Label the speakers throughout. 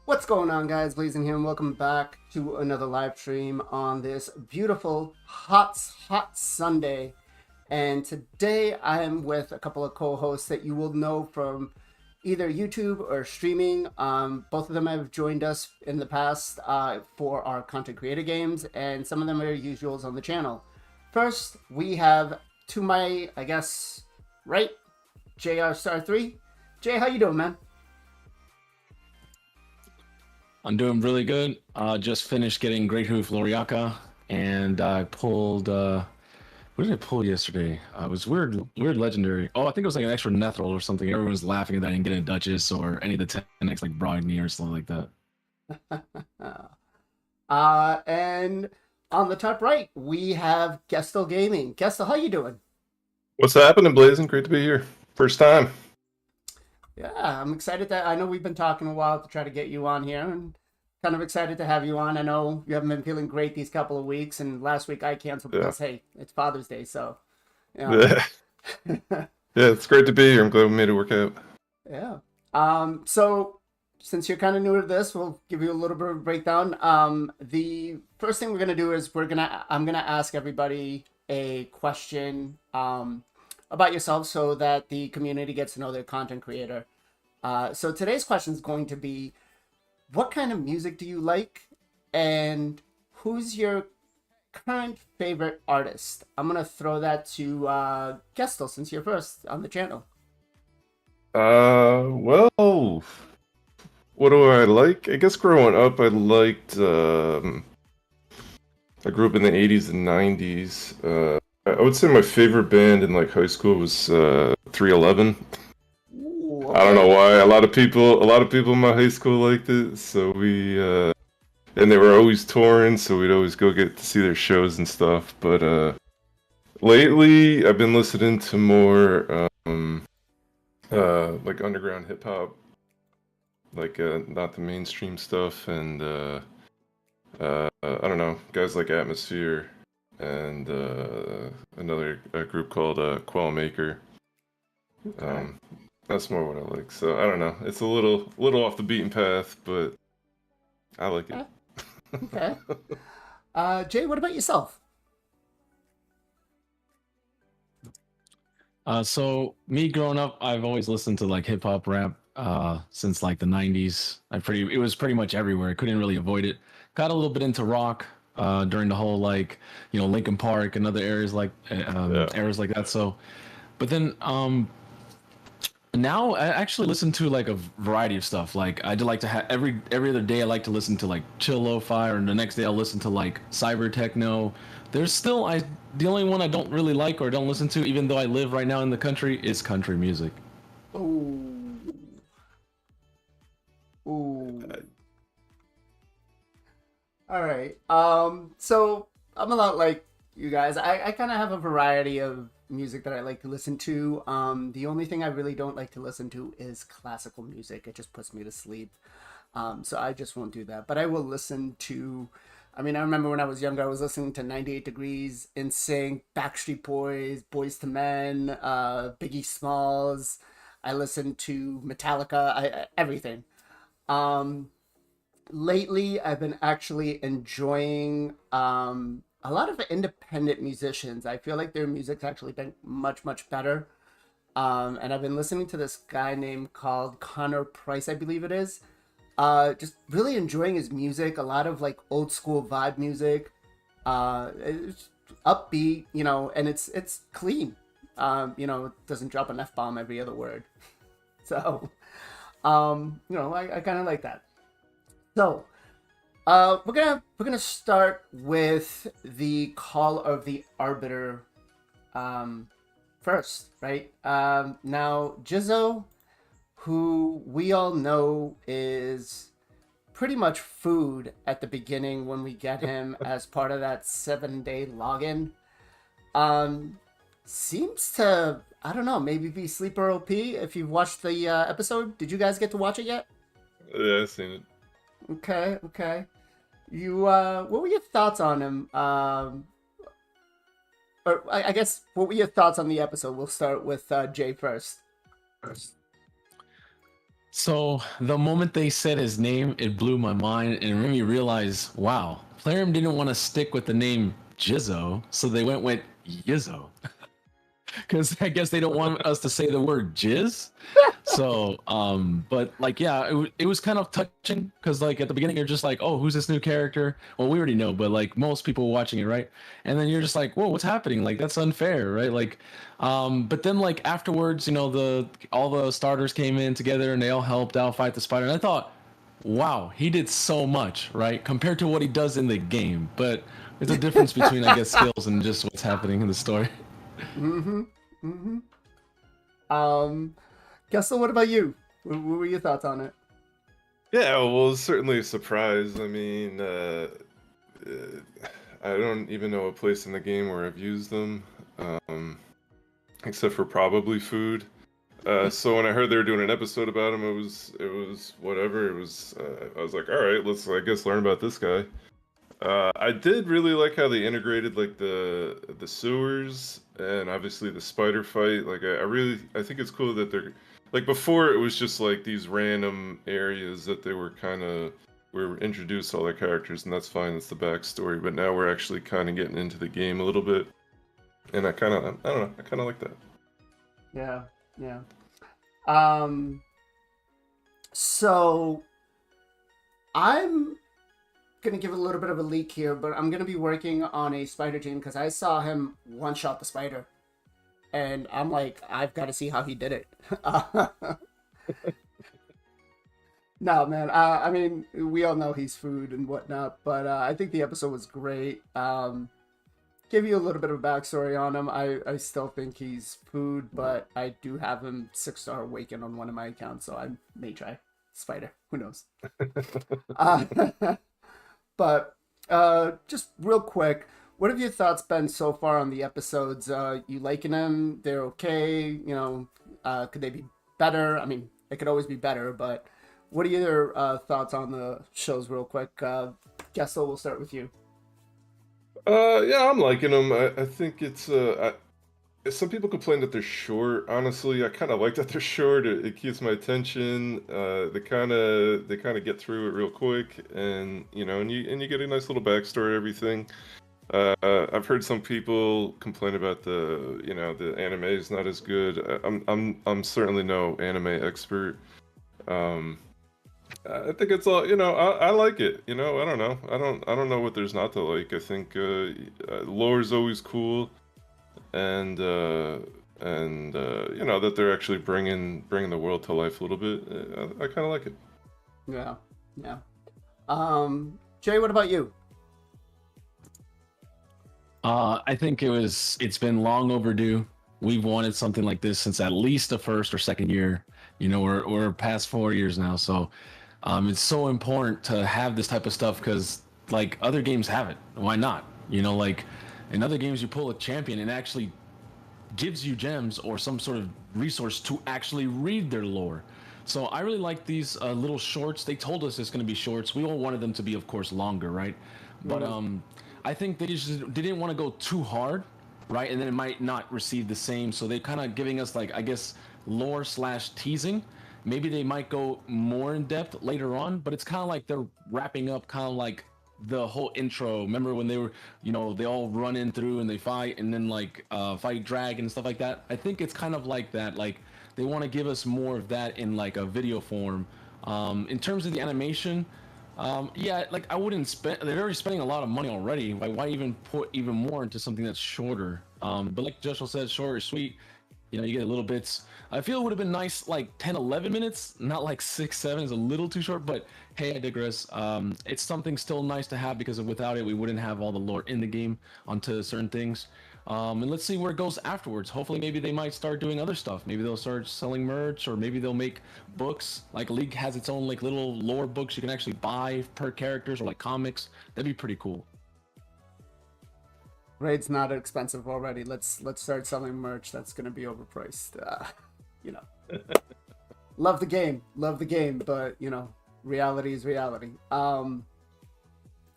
Speaker 1: What's going on, guys? BLAZIN here, and welcome back to another live stream on this beautiful, hot Sunday. And today I am with a couple of co-hosts that you will know from either YouTube or streaming. Both of them have joined us in the past for our content creator games, and some of them are usuals on the channel. First, we have to my, right, JR Star 3. Jay, how you doing, man?
Speaker 2: I'm doing really good. Just finished getting Great Hoof Loriaka, and I pulled. What did I pull yesterday? It was weird legendary. Oh, I think it was like an extra Nethril or something. Everyone's laughing at that and getting a Duchess or any of the 10x like Brogny or something like that.
Speaker 1: And on the top right, we have Gestal Gaming. Gestal, how you doing?
Speaker 3: What's happening, BLAZIN? Great to be here. First time.
Speaker 1: Yeah, I'm excited that I know we've been talking a while to try to get you on here, and kind of excited to have you on. I know you haven't been feeling great these couple of weeks, and last week I canceled because, hey, it's Father's Day, so. You know.
Speaker 3: Yeah, it's great to be here. I'm glad we made it work out.
Speaker 1: Yeah. So since you're kind of new to this, we'll give you a little bit of a breakdown. The first thing we're gonna do is I'm gonna ask everybody a question about yourself so that the community gets to know their content creator. So today's question is going to be, what kind of music do you like, and who's your current favorite artist? I'm gonna throw that to Gestal, since you're first on the channel.
Speaker 3: Well, what do I like? I guess growing up, I liked. I grew up in the 80s and 90s. I would say my favorite band in like high school was 311.
Speaker 1: Ooh, okay.
Speaker 3: I don't know why. A lot of people in my high school liked it. So and they were always touring, so we'd always go get to see their shows and stuff. But lately, I've been listening to more like underground hip hop, like not the mainstream stuff, and I don't know, guys like Atmosphere and another group called Quell Maker.
Speaker 1: Okay.
Speaker 3: That's more what I like. So I don't know. It's a little off the beaten path, but I like it.
Speaker 1: Okay. Jay, what about yourself?
Speaker 2: So me growing up, I've always listened to like hip hop rap since like the 90s. It was pretty much everywhere. I couldn't really avoid it. Got a little bit into rock during the whole like Linkin Park and other areas like eras like that. So, but then now I actually listen to like a variety of stuff. Like I do like to have every other day I like to listen to like chill lo-fi, or the next day I'll listen to like cyber techno. There's still the only one I don't really like or don't listen to, even though I live right now in the country, is country music.
Speaker 1: Ooh. Ooh. All right. So I'm a lot like you guys. I kind of have a variety of music that I like to listen to. The only thing I really don't like to listen to is classical music. It just puts me to sleep. So I just won't do that. But I will listen to. I mean, I remember when I was younger, I was listening to 98 Degrees, NSYNC, Backstreet Boys, Boys to Men, Biggie Smalls. I listened to Metallica, everything. Um, Lately, I've been actually enjoying a lot of independent musicians. I feel like their music's actually been much better. And I've been listening to this guy named called Connor Price, I believe it is. Just really enjoying his music. A lot of like old school vibe music. It's upbeat, and it's clean. It doesn't drop an F-bomb every other word. So, I kind of like that. So, we're gonna start with the call of the arbiter first, right? Now Jizzo, who we all know is pretty much food at the beginning when we get him as part of that 7-day login, seems to, I don't know, maybe be sleeper OP. If you've watched the episode, did you guys get to watch it yet?
Speaker 3: Yeah, I've seen it.
Speaker 1: Okay. You, what were your thoughts on him? Or I guess, what were your thoughts on the episode? We'll start with Jay first.
Speaker 2: So the moment they said his name, it blew my mind and it made me realize, wow, Plarium didn't want to stick with the name Jizzo, so they went with Yizzo. Because I guess they don't want us to say the word jizz. So, but like, yeah, it was kind of touching because like at the beginning you're just like, oh, who's this new character? Well, we already know, but like most people watching it, right? And then you're just like, whoa, what's happening? Like that's unfair, right? Like, but then like afterwards, you know, all the starters came in together and they all helped out fight the spider. And I thought, wow, he did so much, right? Compared to what he does in the game. But there's a difference between, I guess, skills and just what's happening in the story.
Speaker 1: Mm-hmm. Mm-hmm. Gestal, what about you? What were your thoughts on it?
Speaker 3: Yeah, well, it's certainly a surprise. I mean, I don't even know a place in the game where I've used them, except for probably food. So when I heard they were doing an episode about him, it was whatever. It was I was like, all right, let's I guess learn about this guy. I did really like how they integrated like the sewers and obviously the spider fight. Like I think it's cool that they're like before it was just like these random areas that they were kind of were introduced to all their characters and that's fine. It's the backstory. But now we're actually kind of getting into the game a little bit, and I don't know. I kind of like that.
Speaker 1: Yeah, yeah. Um, so I'm gonna give a little bit of a leak here, but I'm gonna be working on a spider team because I saw him one shot the spider, and I'm like, I've got to see how he did it. No, man. I mean, we all know he's food and whatnot, but I think the episode was great. Give you a little bit of a backstory on him. I still think he's food, but I do have him 6-star awaken on one of my accounts, so I may try spider. Who knows? uh, but just real quick, what have your thoughts been so far on the episodes? You liking them? They're okay? You know, could they be better? I mean, it could always be better, but what are your thoughts on the shows, real quick? Gestel, we'll start with you.
Speaker 3: Yeah, I'm liking them. I think some people complain that they're short. Honestly, I kind of like that they're short. It keeps my attention. They kind of get through it real quick, and you get a nice little backstory, everything. I've heard some people complain about the anime is not as good. I'm certainly no anime expert. Um, I think it's all, I like it. I don't know. I don't know what there's not to like. I think lore is always cool, and that they're actually bringing the world to life a little bit. I kind of like it.
Speaker 1: Yeah, yeah. Jay, what about you?
Speaker 2: I think it's been long overdue. We've wanted something like this since at least the first or second year. We're past 4 years now, so it's so important to have this type of stuff because like other games have it. Why not? Like in other games you pull a champion and it actually gives you gems or some sort of resource to actually read their lore. So I really like these little shorts. They told us it's going to be shorts. We all wanted them to be, of course, longer, right? But I think they didn't want to go too hard, right? And then it might not receive the same. So they're kind of giving us like, I guess, lore / teasing. Maybe they might go more in depth later on, but it's kind of like they're wrapping up kind of like the whole intro. Remember when they were, they all run in through and they fight and then like fight dragon and stuff like that. I think it's kind of like that. Like they want to give us more of that in like a video form. In terms of the animation, yeah, like I wouldn't spend. They're already spending a lot of money already. Like why even put even more into something that's shorter? But like Joshua said, short or sweet. You get little bits. I feel it would have been nice like 10, 11 minutes, not like 6, 7 is a little too short, but hey, I digress. It's something still nice to have because without it, we wouldn't have all the lore in the game onto certain things. And let's see where it goes afterwards. Hopefully, maybe they might start doing other stuff. Maybe they'll start selling merch, or maybe they'll make books. Like League has its own like little lore books you can actually buy per characters, or like comics. That'd be pretty cool.
Speaker 1: Raid's not expensive already. Let's start selling merch that's gonna be overpriced. Love the game, but reality is reality.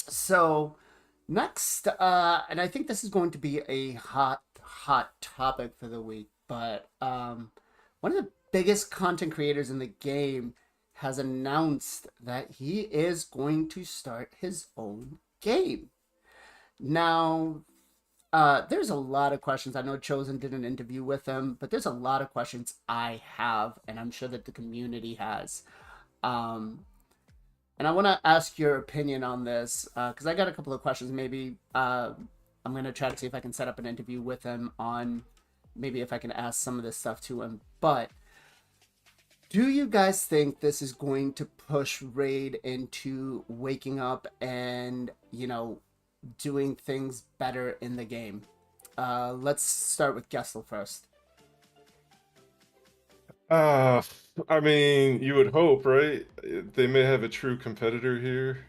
Speaker 1: So next, and I think this is going to be a hot topic for the week, but one of the biggest content creators in the game has announced that he is going to start his own game. Now, there's a lot of questions. I know Chosen did an interview with him, but there's a lot of questions I have, and I'm sure that the community has. And I want to ask your opinion on this because I got a couple of questions. Maybe I'm going to try to see if I can set up an interview with him on maybe if I can ask some of this stuff to him. But do you guys think this is going to push Raid into waking up and, doing things better in the game? Let's start with Gestal first.
Speaker 3: I mean, you would hope, right? They may have a true competitor here.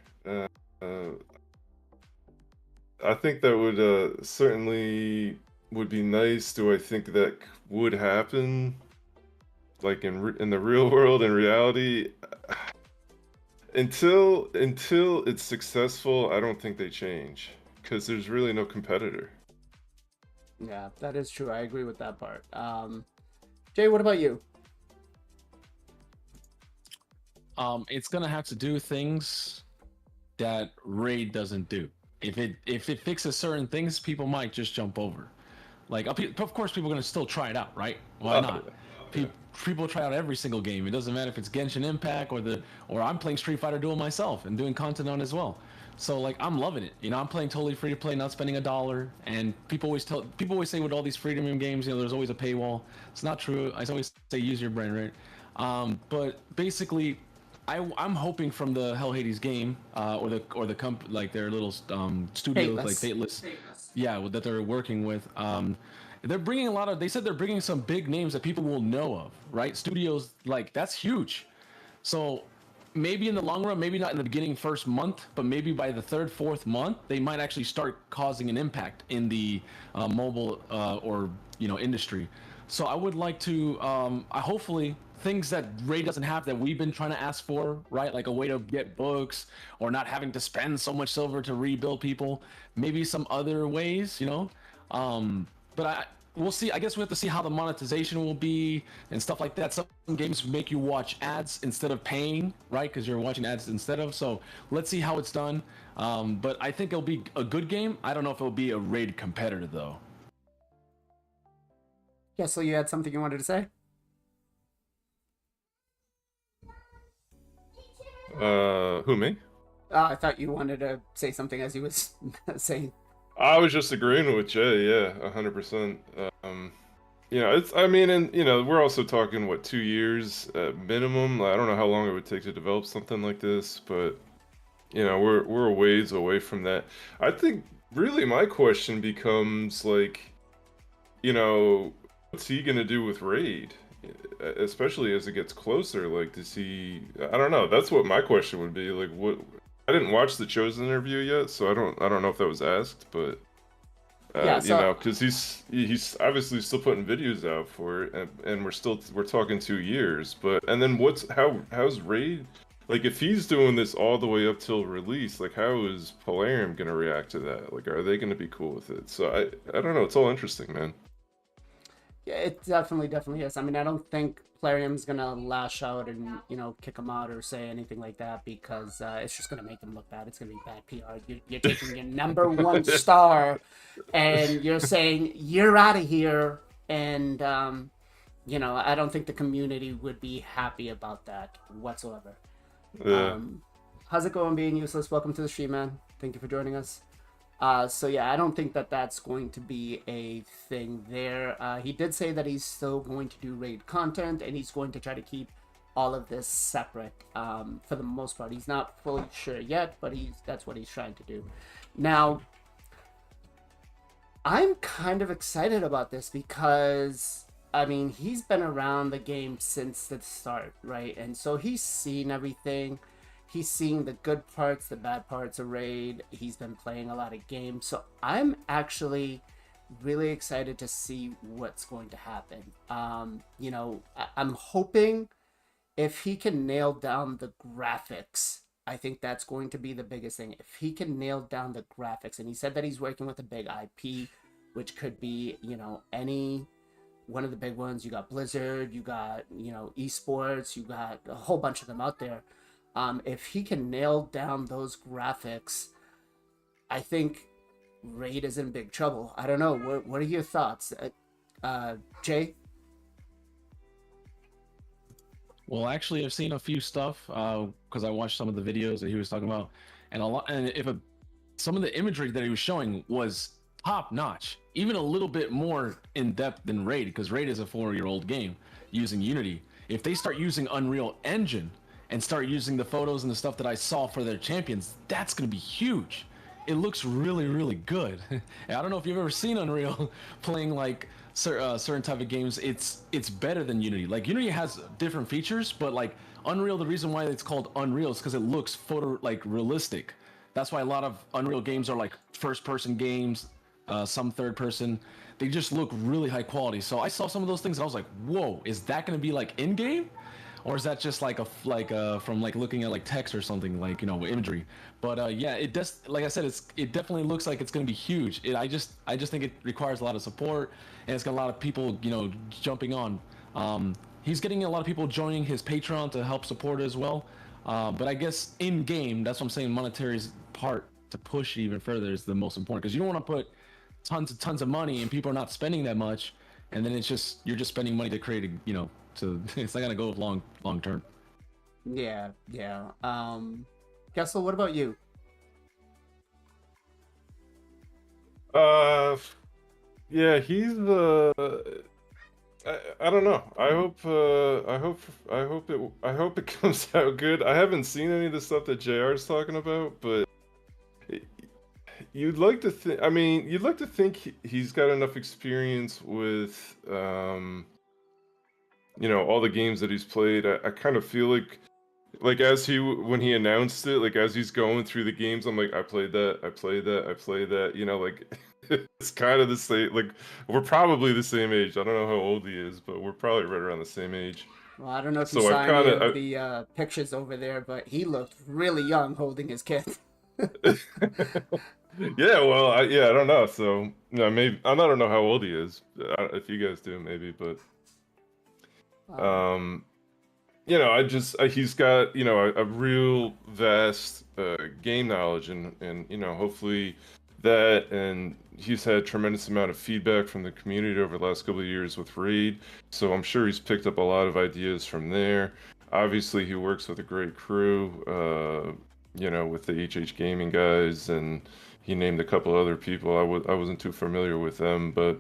Speaker 3: I think that would certainly would be nice. Do I think that would happen? Like in the real world, in reality, until it's successful, I don't think they change because there's really no competitor.
Speaker 1: Yeah, that is true. I agree with that part. Jay, what about you?
Speaker 2: It's gonna have to do things that Raid doesn't do. If it fixes certain things, people might just jump over. Like, of course, people are gonna still try it out, right? Why not? People try out every single game. It doesn't matter if it's Genshin Impact or I'm playing Street Fighter Duel myself and doing content on it as well. So like, I'm loving it. I'm playing totally free to play, not spending $1. And people always say with all these freemium games, there's always a paywall. It's not true. I always say use your brain, right? But basically, I'm hoping from the Hell Hades game or the like their little studio like Fateless. Yeah, that they're working with. They're bringing they said they're bringing some big names that people will know of, right? Studios, like, that's huge. So maybe in the long run, maybe not in the beginning first month, but maybe by the third, fourth month, they might actually start causing an impact in the mobile or industry. So I would like to, hopefully, things that Raid doesn't have that we've been trying to ask for, right? Like a way to get books or not having to spend so much silver to rebuild people. Maybe some other ways, But we'll see. I guess we have to see how the monetization will be and stuff like that. Some games make you watch ads instead of paying, right? Because you're watching ads instead of. So let's see how it's done. But I think it'll be a good game. I don't know if it'll be a Raid competitor, though.
Speaker 1: Yeah, so you had something you wanted to say?
Speaker 3: Who, me?
Speaker 1: I thought you wanted to say something as you was saying.
Speaker 3: I was just agreeing with Jay. Yeah, 100%. It's. I mean, and we're also talking 2 years minimum. I don't know how long it would take to develop something like this, but we're a ways away from that. I think really my question becomes like, what's he gonna do with Raid, especially as it gets closer? Like, does he? I don't know. That's what my question would be. Like, what? I didn't watch the Chosen interview yet, so I don't know if that was asked, but because he's obviously still putting videos out for it, and we're talking 2 years, and then how's Raid? Like, if he's doing this all the way up till release, like, how is Polarium gonna react to that? Like, are they gonna be cool with it? So I don't know. It's all interesting, man.
Speaker 1: Yeah, it definitely is. I mean, I don't think Plarium's gonna lash out and kick him out or say anything like that because it's just gonna make him look bad. It's gonna be bad PR. You're taking your number one star and you're saying you're out of here, and I don't think the community would be happy about that whatsoever.
Speaker 3: Yeah.
Speaker 1: How's it going, being useless? Welcome to the stream, man. Thank you for joining us. So yeah, I don't think that that's going to be a thing there. He did say that he's still going to do Raid content and he's going to try to keep all of this separate for the most part. He's not fully sure yet, but that's what he's trying to do. Now, I'm kind of excited about this because, I mean, he's been around the game since the start, right? And so he's seen everything. He's seeing the good parts, the bad parts of Raid. He's been playing a lot of games. So I'm actually really excited to see what's going to happen. I'm hoping if he can nail down the graphics, I think that's going to be the biggest thing. If he can nail down the graphics, and he said that he's working with a big IP, which could be, any one of the big ones. You got Blizzard, you got, esports, you got a whole bunch of them out there. If he can nail down those graphics, I think Raid is in big trouble. I don't know. What are your thoughts, Jay?
Speaker 2: Well, actually, I've seen a few stuff because I watched some of the videos that he was talking about, and some of the imagery that he was showing was top notch, even a little bit more in depth than Raid, because Raid is a 4-year-old game using Unity. If they start using Unreal Engine and start using the photos and the stuff that I saw for their champions, that's going to be huge. It looks really, really good. I don't know if you've ever seen Unreal playing like certain type of games. It's better than Unity. Like Unity has different features, but like Unreal, the reason why it's called Unreal is because it looks realistic. That's why a lot of Unreal games are like first-person games, some third-person. They just look really high quality. So I saw some of those things and I was like, "Whoa, is that going to be like in-game, or is that just like from like looking at like text or something, like imagery?" But yeah, it does. Like I said, it definitely looks like it's going to be huge. I just think it requires a lot of support, and it's got a lot of people jumping on. He's getting a lot of people joining his Patreon to help support it as well. But I guess in game, that's what I'm saying. Monetary's part to push it even further is the most important, because you don't want to put tons of money and people are not spending that much, and then you're just spending money to create so it's not gonna go long term.
Speaker 1: Yeah. Gestal, what about you?
Speaker 3: Yeah, he's I don't know. I hope it comes out good. I haven't seen any of the stuff that JR is talking about, but you'd like to think. I mean, you'd like to think he's got enough experience with, all the games that he's played. I kind of feel like when he announced it, like as he's going through the games, I'm like, I played that. Like it's kind of the same. Like we're probably the same age. I don't know how old he is, but we're probably right around the same age.
Speaker 1: Well, I don't know if you
Speaker 3: So
Speaker 1: saw
Speaker 3: I've
Speaker 1: any
Speaker 3: kind
Speaker 1: of
Speaker 3: of.
Speaker 1: the pictures over there, but he looked really young holding his kid.
Speaker 3: Yeah, well, I don't know. So, maybe I don't know how old he is. If you guys do, maybe, but
Speaker 1: Um,
Speaker 3: he's got a real vast game knowledge, and hopefully that, and he's had tremendous amount of feedback from the community over the last couple of years with Raid. So I'm sure he's picked up a lot of ideas from there. Obviously, he works with a great crew. With the HH Gaming guys, and he named a couple other people. I wasn't too familiar with them, but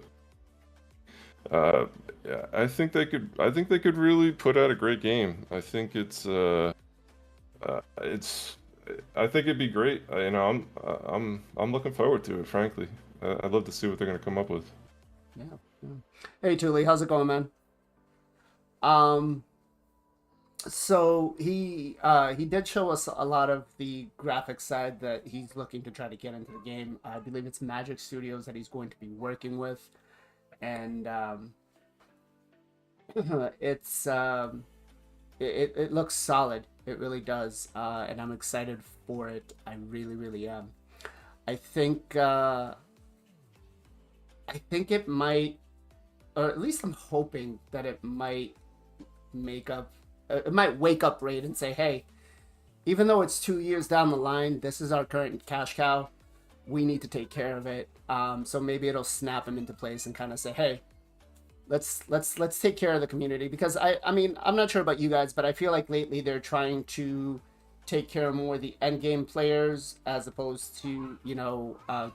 Speaker 3: yeah, I think they could really put out a great game. I think I think it'd be great. I'm looking forward to it. Frankly, I'd love to see what they're gonna come up with.
Speaker 1: yeah. Hey, Tuli, how's it going, man? Um, so he did show us a lot of the graphic side that he's looking to try to get into the game. I believe it's Magic Studios that he's going to be working with, and it's it looks solid. It really does, and I'm excited for it. I really, really am. I think it might, or at least I'm hoping that it might it might wake up Raid and say, hey, even though it's 2 years down the line, this is our current cash cow. We need to take care of it. So maybe it'll snap him into place and kind of say, hey, let's take care of the community. Because I mean, I'm not sure about you guys, but I feel like lately they're trying to take care of more of the end game players as opposed to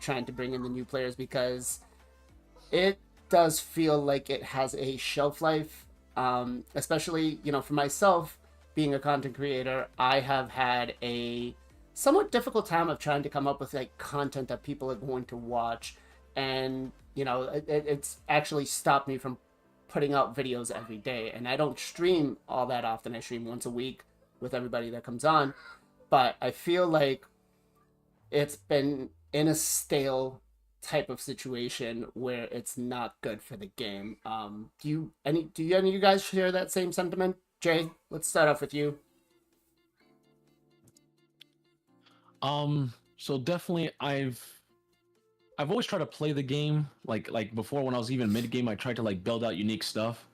Speaker 1: trying to bring in the new players, because it does feel like it has a shelf life. Especially for myself, being a content creator, I have had a somewhat difficult time of trying to come up with like content that people are going to watch, and it's actually stopped me from putting out videos every day. And I don't stream all that often. I stream once a week with everybody that comes on, but I feel like it's been in a stale type of situation where it's not good for the game. Do any of you guys share that same sentiment? Jay, let's start off with you.
Speaker 2: So definitely I've I've always tried to play the game like before when I was even mid game. I tried to like build out unique stuff,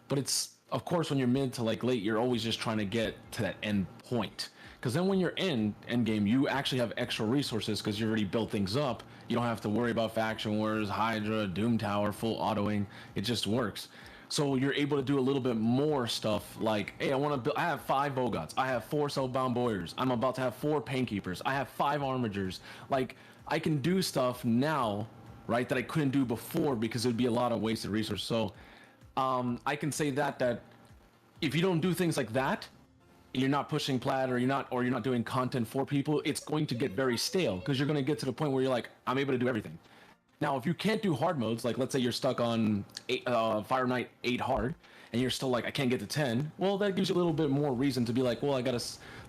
Speaker 2: but it's of course when you're mid to like late, you're always just trying to get to that end point. Because then when you're in end game, you actually have extra resources because you already built things up. You don't have to worry about faction wars, Hydra, Doom Tower, full autoing. It just works. So you're able to do a little bit more stuff like, hey, I want to build. I have 5 Bogots. I have 4 Soulbound Boyars. I'm about to have 4 Painkeepers. I have 5 Armigers. Like I can do stuff now, right, that I couldn't do before because it would be a lot of wasted resources. So I can say that if you don't do things like that, you're not pushing plat or you're not doing content for people, it's going to get very stale because you're going to get to the point where you're like, I'm able to do everything. Now, if you can't do hard modes, like let's say you're stuck on Fire Knight 8 hard, and you're still like, I can't get to 10, well, that gives you a little bit more reason to be like, well,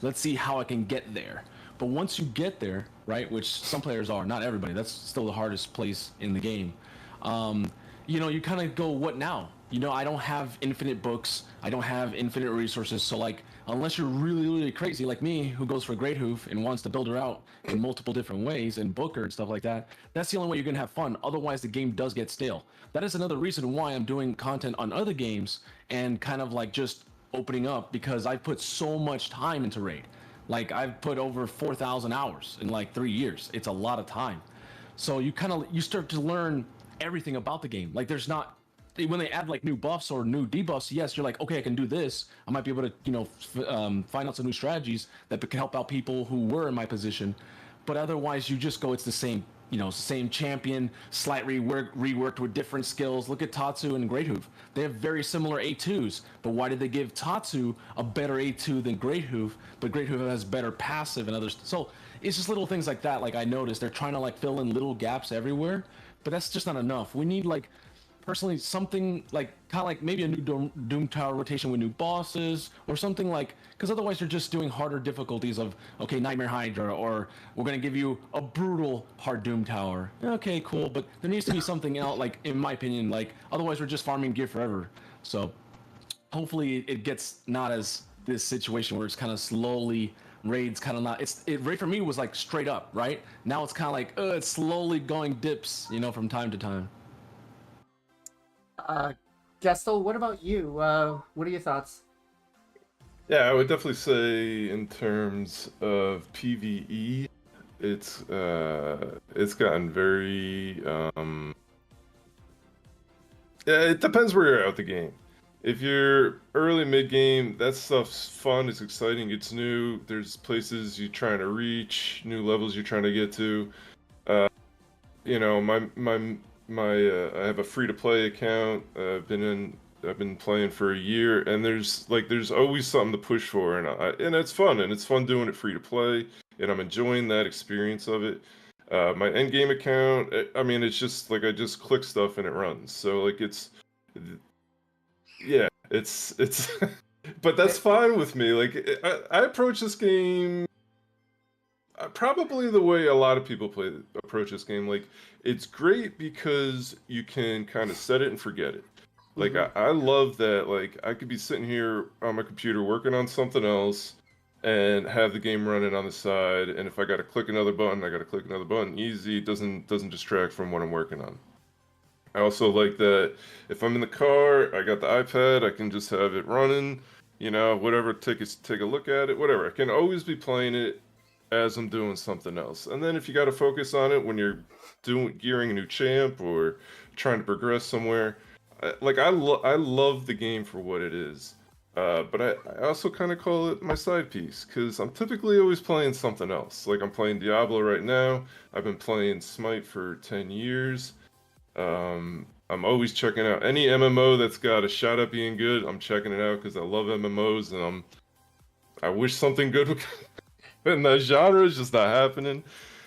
Speaker 2: let's see how I can get there. But once you get there, right, which some players are, not everybody, that's still the hardest place in the game. You kind of go, what now? I don't have infinite books. I don't have infinite resources. So like, unless you're really, really crazy like me, who goes for Great Hoof and wants to build her out in multiple different ways and book her and stuff like that, that's the only way you're going to have fun. Otherwise, the game does get stale. That is another reason why I'm doing content on other games and kind of like just opening up because I put so much time into Raid. Like I've put over 4,000 hours in like 3 years. It's a lot of time. So you start to learn everything about the game. Like there's not, when they add like new buffs or new debuffs, yes, you're like, okay, I can do this. I might be able to, find out some new strategies that can help out people who were in my position. But otherwise, you just go, it's the same, same champion, slightly reworked with different skills. Look at Tatsu and Great Hoof. They have very similar A2s, but why did they give Tatsu a better A2 than Great Hoof? But Great Hoof has better passive and others. So it's just little things like that. Like I noticed, they're trying to like fill in little gaps everywhere, but that's just not enough. We need like, personally, something like kind of like maybe a new Doom Tower rotation with new bosses or something like, because otherwise you're just doing harder difficulties of, okay, Nightmare Hydra, or we're going to give you a brutal hard Doom Tower. Okay, cool, but there needs to be something else, like in my opinion, like otherwise we're just farming gear forever. So hopefully it gets not as this situation where it's kind of slowly raids kind of not, raid for me was like straight up, right? Now it's kind of like, it's slowly going dips, from time to time.
Speaker 1: Gestal, what about you? What are your thoughts?
Speaker 3: Yeah, I would definitely say in terms of PvE, it's gotten very yeah, it depends where you're at the game. If you're early mid game, that stuff's fun, it's exciting, it's new. There's places you're trying to reach, new levels you're trying to get to. I have a free to play account. I've been playing for a year, and there's always something to push for, and it's fun, and it's fun doing it free to play, and I'm enjoying that experience of it. My end game account, it's just like I just click stuff and it runs. So like it's but that's fine with me. Like I approach this game probably the way a lot of people approach this game. Like it's great because you can kind of set it and forget it. Like I love that. Like I could be sitting here on my computer working on something else and have the game running on the side, and if I gotta click another button, I gotta click another button. Easy. It doesn't distract from what I'm working on. I also like that if I'm in the car, I got the iPad, I can just have it running, whatever, take a look at it, whatever. I can always be playing it as I'm doing something else. And then if you got to focus on it when you're gearing a new champ or trying to progress somewhere, I love the game for what it is. But I also kind of call it my side piece because I'm typically always playing something else. Like I'm playing Diablo right now. I've been playing Smite for 10 years. I'm always checking out any MMO that's got a shot at being good. I'm checking it out because I love MMOs, and I wish something good would and that genre is just not happening.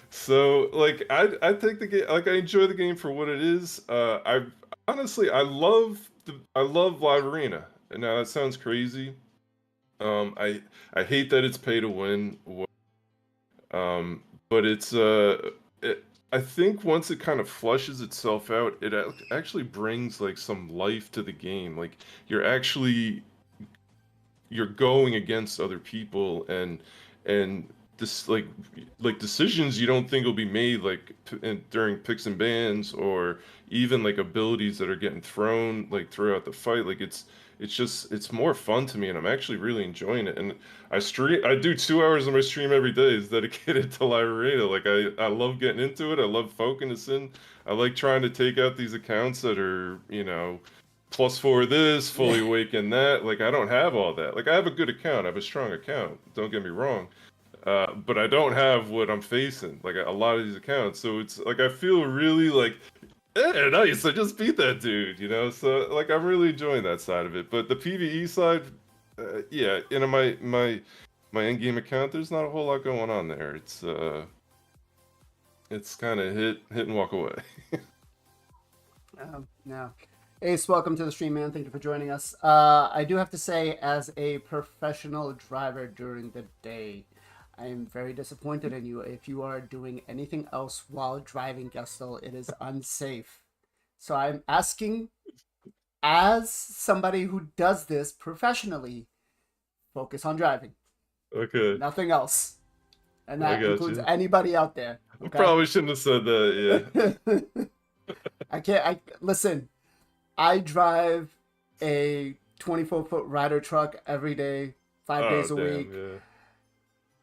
Speaker 3: So like I take the game, like I enjoy the game for what it is. I honestly I love Live Arena. And now that sounds crazy. I hate that it's pay to win. But I think once it kind of flushes itself out, it actually brings like some life to the game. Like you're going against other people, and this like decisions you don't think will be made like during picks and bans, or even like abilities that are getting thrown like throughout the fight. Like it's more fun to me, and I'm actually really enjoying it. And I do 2 hours of my stream every day is dedicated to live arena. Like I love getting into it. I love focusing. I like trying to take out these accounts that are, +4 this, fully awaken that. Like I don't have all that. Like I have a good account. I have a strong account. Don't get me wrong. But I don't have what I'm facing, like a lot of these accounts. So it's like I feel really like, nice. I just beat that dude, So like I'm really enjoying that side of it. But the PvE side, yeah, my in-game account, there's not a whole lot going on there. It's kind of hit and walk away.
Speaker 1: Yeah. Ace, welcome to the stream, man. Thank you for joining us. I do have to say, as a professional driver during the day, I am very disappointed in you. If you are doing anything else while driving, Gestal, it is unsafe. So I'm asking, as somebody who does this professionally, focus on driving.
Speaker 3: Okay.
Speaker 1: Nothing else. And that includes
Speaker 3: you.
Speaker 1: anybody out there. Okay?
Speaker 3: I probably shouldn't have said that,
Speaker 1: yeah. Listen, I drive a 24-foot rider truck every day, 5 days a week.
Speaker 3: Yeah.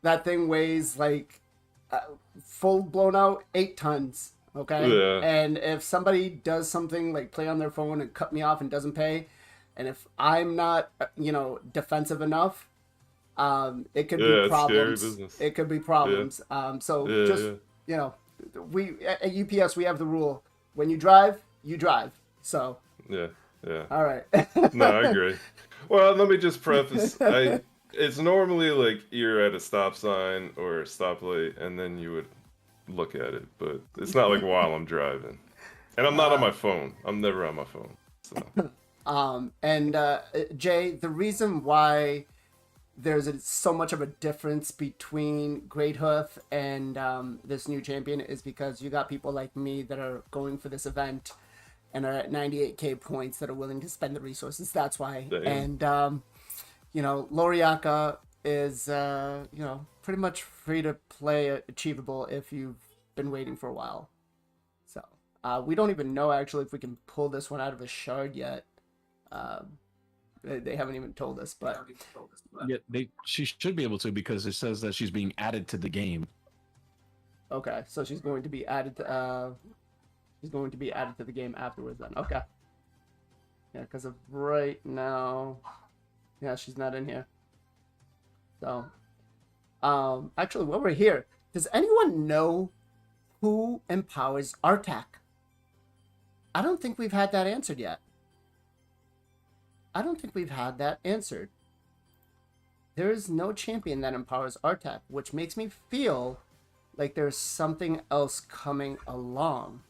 Speaker 1: That thing weighs like full blown out 8 tons. Okay.
Speaker 3: Yeah.
Speaker 1: And if somebody does something like play on their phone and cut me off and doesn't pay, and if I'm not, defensive enough, it could be problems.
Speaker 3: Scary business.
Speaker 1: It could be problems. We at UPS, we have the rule: when you drive, you drive. So.
Speaker 3: Yeah.
Speaker 1: All right.
Speaker 3: No, I agree. Well, let me just preface. It's normally like you're at a stop sign or a stoplight, and then you would look at it, but it's not like while I'm driving. And I'm not on my phone. I'm never on my phone. So.
Speaker 1: Jay, the reason why there's so much of a difference between Great Hoof and this new champion is because you got people like me that are going for this event and are at 98k points that are willing to spend the resources. That's why.
Speaker 3: Damn.
Speaker 1: And Loriaka is pretty much free to play, achievable if you've been waiting for a while. So we don't even know actually if we can pull this one out of a shard yet. They haven't even told us, but
Speaker 2: yeah, she should be able to, because it says that she's being added to the game.
Speaker 1: Okay, so she's going to be added to the game afterwards then. Okay. Yeah, because of right now, yeah, she's not in here. So, actually, while we're here, does anyone know who empowers Artak? I don't think we've had that answered yet. There is no champion that empowers Artak, which makes me feel like there's something else coming along.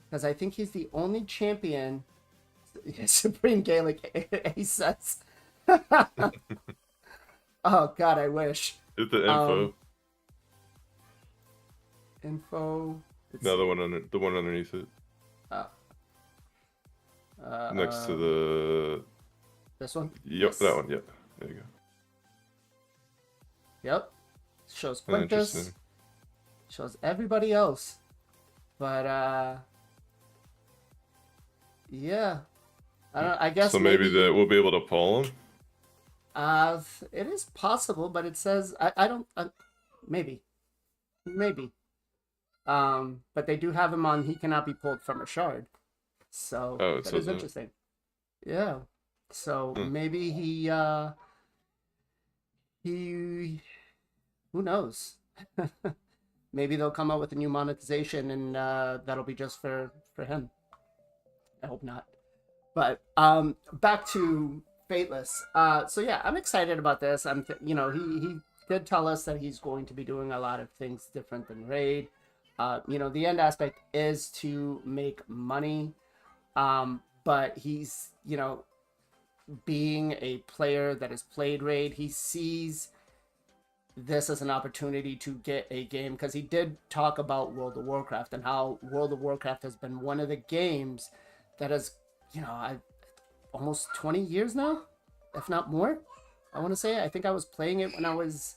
Speaker 1: Because I think he's the only champion. Supreme Gaelic, he says. Oh God, I wish.
Speaker 3: Hit the info.
Speaker 1: Info.
Speaker 3: No, the one underneath it. Next to the.
Speaker 1: This one.
Speaker 3: Yep,
Speaker 1: yes.
Speaker 3: That one. Yep, there you go.
Speaker 1: Yep. Shows Quintus. Shows everybody else, but yeah. I guess
Speaker 3: so. Maybe that we'll be able to pull him.
Speaker 1: It is possible, but it says I don't. Maybe. But they do have him on. He cannot be pulled from a shard. So that is interesting. Yeah. So maybe he. Who knows? Maybe they'll come out with a new monetization, and that'll be just for him. I hope not. But back to Fateless. So yeah, I'm excited about this. He did tell us that he's going to be doing a lot of things different than Raid. The end aspect is to make money. But he's, being a player that has played Raid, he sees this as an opportunity to get a game, because he did talk about World of Warcraft and how World of Warcraft has been one of the games that has, almost 20 years now, if not more. I want to say, I think I was playing it when I was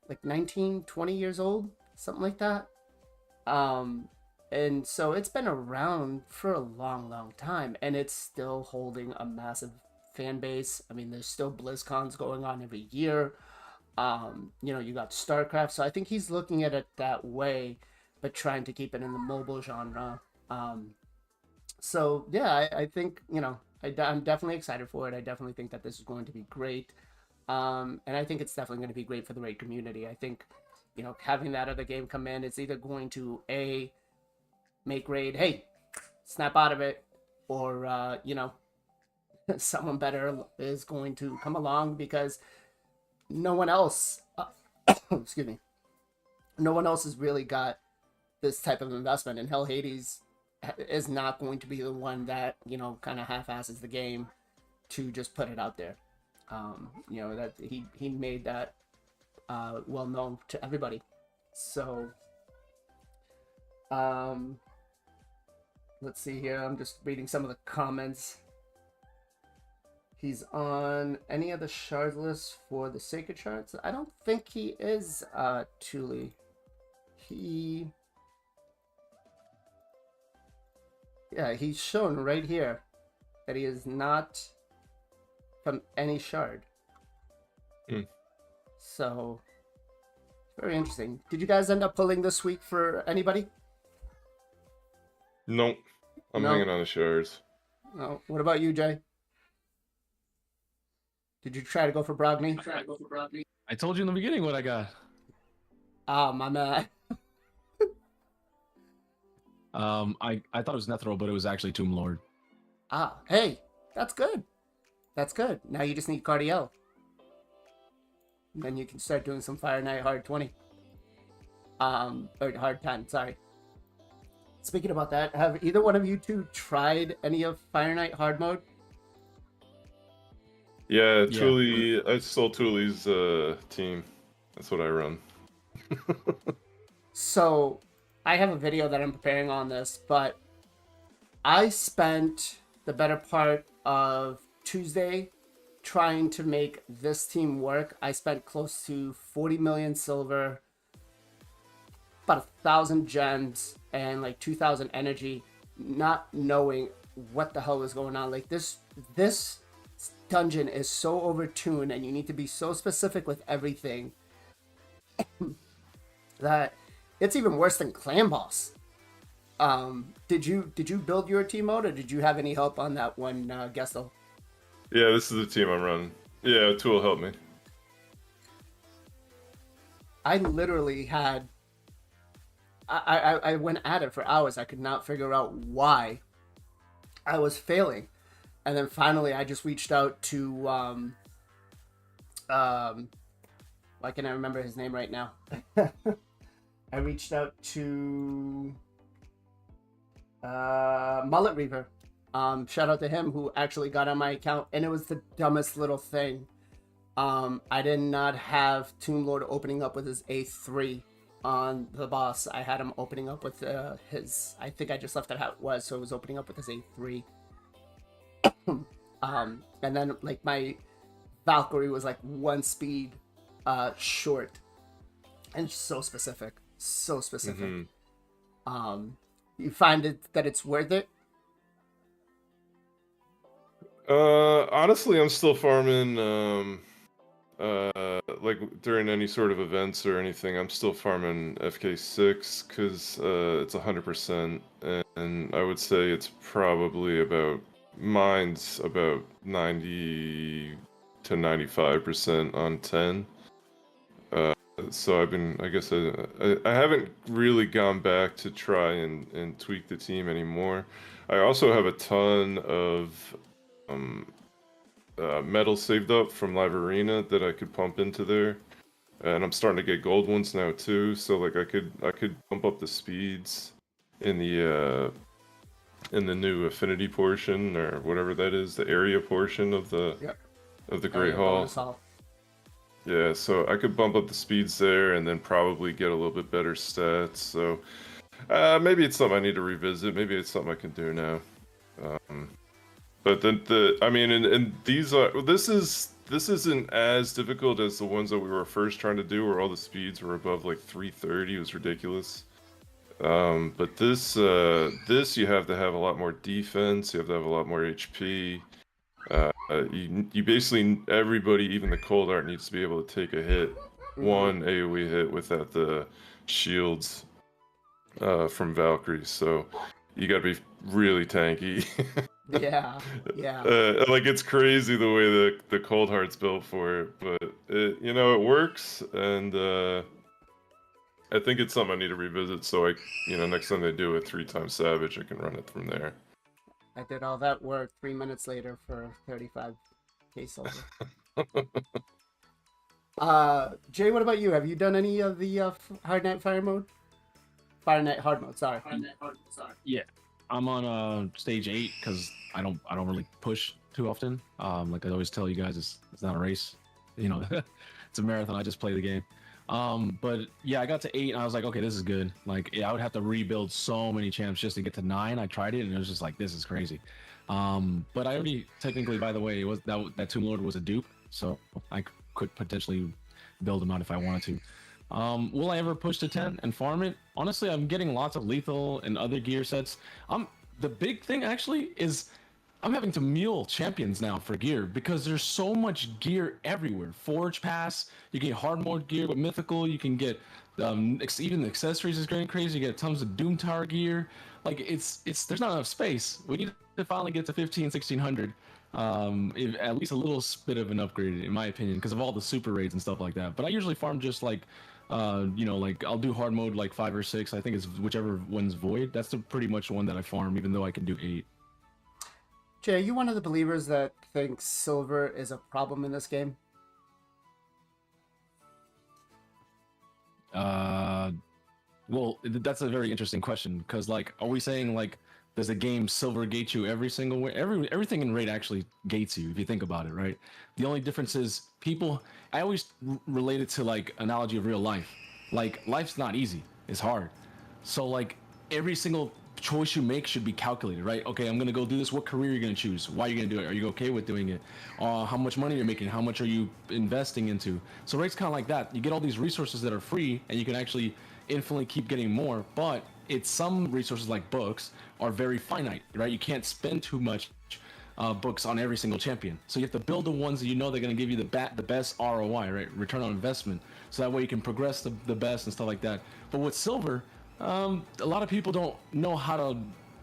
Speaker 1: like 19, 20 years old, something like that. And so it's been around for a long, long time, and it's still holding a massive fan base. I mean, there's still BlizzCons going on every year. You got StarCraft, so I think he's looking at it that way, but trying to keep it in the mobile genre. So yeah, I think I'm definitely excited for it. I definitely think that this is going to be great, and I think it's definitely going to be great for the raid community. I think having that other game come in, it's either going to make raid, hey, snap out of it, or someone better is going to come along, because no one else excuse me, no one else has really got this type of investment, and Hell Hades is not going to be the one that kind of half-asses the game to just put it out there. That he made that well known to everybody. So let's see here, I'm just reading some of the comments. He's on any of the shard lists for the Sacred Shards? I don't think he is, Thule. Yeah, he's shown right here that he is not from any shard. So, very interesting. Did you guys end up pulling this week for anybody?
Speaker 3: Nope. I'm hanging on the shards.
Speaker 1: No. What about you, Jay? Did you try to go for Brogni?
Speaker 2: I told you in the beginning what I got.
Speaker 1: Oh, my man.
Speaker 2: I thought it was Nethril, but it was actually Tomb Lord.
Speaker 1: Ah, hey, that's good. That's good. Now you just need Cardiel. Then you can start doing some Fire Knight hard 20. Or hard 10, sorry. Speaking about that, have either one of you two tried any of Fire Knight hard mode?
Speaker 3: Yeah, Thule. I stole Thule's team. That's what I run.
Speaker 1: So, I have a video that I'm preparing on this, but I spent the better part of Tuesday trying to make this team work. I spent close to 40 million silver, about 1,000 gems, and like 2,000 energy, not knowing what the hell was going on. Like this dungeon is so overtuned, and you need to be so specific with everything that it's even worse than Clan Boss. Did you build your team mode, or did you have any help on that one, Gestal?
Speaker 3: Yeah, this is the team I'm running. Yeah, Tool helped me.
Speaker 1: I literally had... I went at it for hours. I could not figure out why I was failing. And then finally I just reached out to... why can't I remember his name right now? I reached out to... Mullet Reaver. Shout out to him, who actually got on my account, and it was the dumbest little thing. I did not have Tomb Lord opening up with his A3 on the boss. I had him opening up with his... I think I just left it how it was, so it was opening up with his A3. And then like my Valkyrie was like one speed short, and so specific. You find that it's worth it?
Speaker 3: Honestly, I'm still farming, like during any sort of events or anything, I'm still farming FK6 because it's 100%, and I would say it's probably mine's about 90 to 95% on 10. So I haven't really gone back to try and tweak the team anymore. I also have a ton of metal saved up from Live Arena that I could pump into there, and I'm starting to get gold ones now too. So like I could bump up the speeds in the new affinity portion, or whatever that is, the area portion of the Great Hall. Yeah, so I could bump up the speeds there and then probably get a little bit better stats. So maybe it's something I need to revisit. Maybe it's something I can do now. But then this is this isn't as difficult as the ones that we were first trying to do, where all the speeds were above like 330. It was ridiculous. But this you have to have a lot more defense. You have to have a lot more HP. You basically, everybody, even the cold art, needs to be able to take a hit, one AoE hit without the shields from Valkyrie. So you got to be really tanky.
Speaker 1: Yeah, yeah.
Speaker 3: Like, it's crazy the way the cold heart's built for it, but it works, and I think it's something I need to revisit. So next time they do it 3 times Savage, I can run it from there.
Speaker 1: I did all that work 3 minutes later for 35k silver. Jay, what about you? Have you done any of the Hard Night Fire mode? Fire Night Hard mode, sorry.
Speaker 2: Yeah, I'm on stage 8 because I don't really push too often. Like I always tell you guys, it's not a race. It's a marathon. I just play the game. But yeah, I got to 8 and I was like, okay, this is good. Like, I would have to rebuild so many champs just to get to 9. I tried it and it was just like, this is crazy. But I already technically, by the way, it was that Tomb Lord was a dupe, so I could potentially build him out if I wanted to. Will I ever push to 10 and farm it? Honestly, I'm getting lots of lethal and other gear sets. The big thing actually is I'm having to mule champions now for gear because there's so much gear everywhere. Forge Pass, you get hard mode gear with mythical, you can get even the accessories is getting crazy. You get tons of Doom Tower gear. Like it's there's not enough space. We need to finally get to 1600. At least a little bit of an upgrade in my opinion because of all the super raids and stuff like that. But I usually farm just like like I'll do hard mode like 5 or 6. I think it's whichever one's void. That's the pretty much one that I farm, even though I can do 8.
Speaker 1: Jay, are you one of the believers that thinks silver is a problem in this game?
Speaker 2: Well, that's a very interesting question because, like, are we saying like does the game silver gate you every single way? Everything in raid actually gates you if you think about it, right? The only difference is people. I always relate it to like analogy of real life. Like life's not easy; it's hard. So like every single choice you make should be calculated, right? Okay, I'm gonna go do this. What career are you gonna choose? Why are you gonna do it? Are you okay with doing it? How much money you're making? How much are you investing into? So raid's kind of like that. You get all these resources that are free, and you can actually infinitely keep getting more. But it's some resources like books are very finite, right? You can't spend too much books on every single champion. So you have to build the ones that you know they're gonna give you the best ROI, right? Return on investment. So that way you can progress the best and stuff like that. But with silver, a lot of people don't know how to,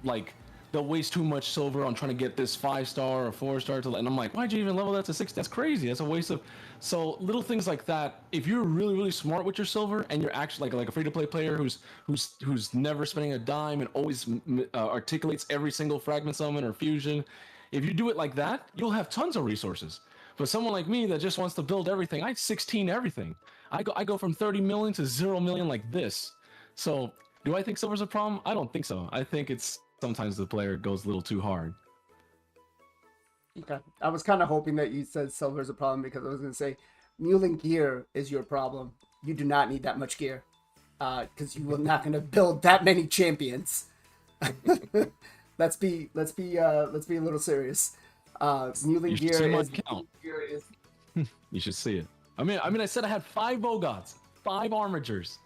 Speaker 2: like, they'll waste too much silver on trying to get this 5-star or 4-star and I'm like, why'd you even level that to 6? That's crazy. That's a waste of. So little things like that. If you're really, really smart with your silver and you're actually like a free-to-play player who's never spending a dime and always articulates every single fragment summon or fusion, if you do it like that, you'll have tons of resources. But someone like me that just wants to build everything, I 16 everything. I go from 30 million to 0 million like this. So do I think silver's a problem? I don't think so. I think it's sometimes the player goes a little too hard.
Speaker 1: Okay. I was kind of hoping that you said silver's a problem because I was going to say muling gear is your problem. You do not need that much gear because you are not going to build that many champions. Let's be a little serious. Muling gear is
Speaker 2: You should see it. I mean, I said I had 5 Bogots, 5 Armigers,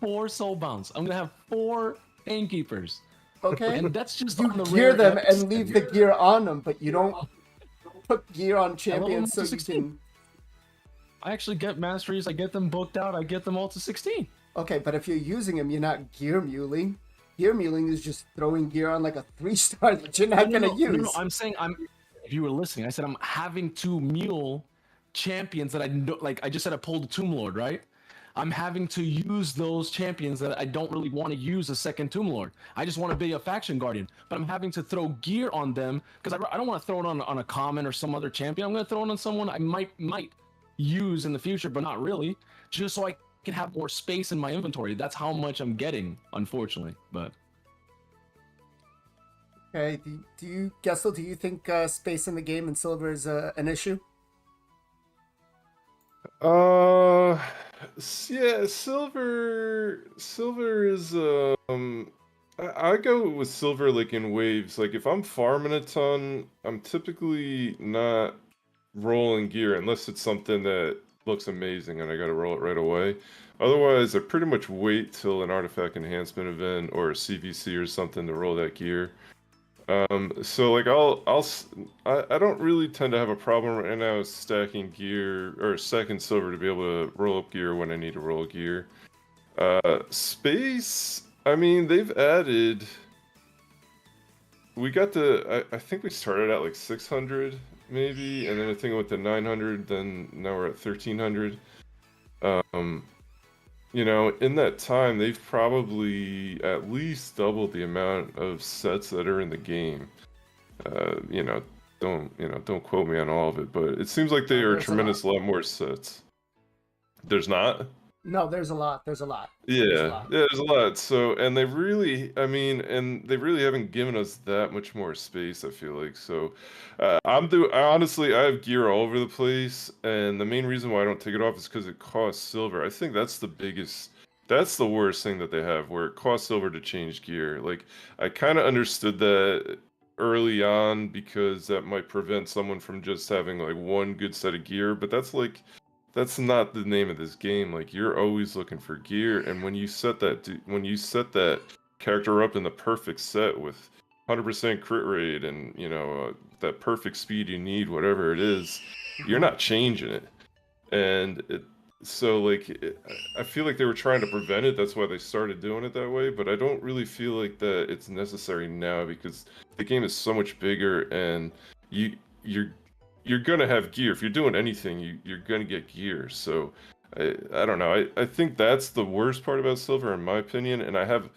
Speaker 2: 4 Soulbounds. I'm gonna have 4 Painkeepers.
Speaker 1: okay.
Speaker 2: And that's just
Speaker 1: You
Speaker 2: on the
Speaker 1: gear them
Speaker 2: epics.
Speaker 1: and leave the gear on them, but you don't put gear on champions so you
Speaker 2: 16.
Speaker 1: can.
Speaker 2: I actually get masteries. I get them booked out. I get them all to 16.
Speaker 1: Okay, but if you're using them, you're not gear muling. Gear muling is just throwing gear on like a 3-star that you're not gonna use.
Speaker 2: No, I'm saying if you were listening, I said I'm having to mule champions that I know. Like I just said, I pulled the Tomb Lord, right? I'm having to use those champions that I don't really want to use a second Tomb Lord. I just want to be a faction guardian, but I'm having to throw gear on them because I don't want to throw it on a common or some other champion. I'm going to throw it on someone I might use in the future, but not really, just so I can have more space in my inventory. That's how much I'm getting, unfortunately. But
Speaker 1: Okay, do you, Gestal, do you think space in the game and silver is an issue?
Speaker 3: Yeah, silver is I go with silver like in waves. Like if I'm farming a ton, I'm typically not rolling gear unless it's something that looks amazing and I gotta roll it right away. Otherwise, I pretty much wait till an artifact enhancement event or a CVC or something to roll that gear. So like I don't really tend to have a problem right now stacking gear or stacking silver to be able to roll up gear when I need to roll gear. Space, I mean, they've added. We got I think we started at like 600 maybe, and then I think with the 900, then now we're at 1300. You know, in that time, they've probably at least doubled the amount of sets that are in the game. You know, don't quote me on all of it, but it seems like they are a tremendous lot more sets. There's not?
Speaker 1: No, there's a lot. There's a lot.
Speaker 3: Yeah,
Speaker 1: There's a lot.
Speaker 3: yeah, there's a lot. So, and they really, I mean, and they really haven't given us that much more space, I feel like. So, honestly, I have gear all over the place, and the main reason why I don't take it off is because it costs silver. I think that's that's the worst thing that they have, where it costs silver to change gear. Like, I kind of understood that early on because that might prevent someone from just having like one good set of gear, but that's not the name of this game. Like, you're always looking for gear, and when you set that character up in the perfect set with 100% crit rate and that perfect speed you need, whatever it is, you're not changing it. And I feel like they were trying to prevent it. That's why they started doing it that way. But I don't really feel like that it's necessary now because the game is so much bigger, and you're gonna have gear. If you're doing anything, you're gonna get gear. So I don't know. I think that's the worst part about silver, in my opinion. And I have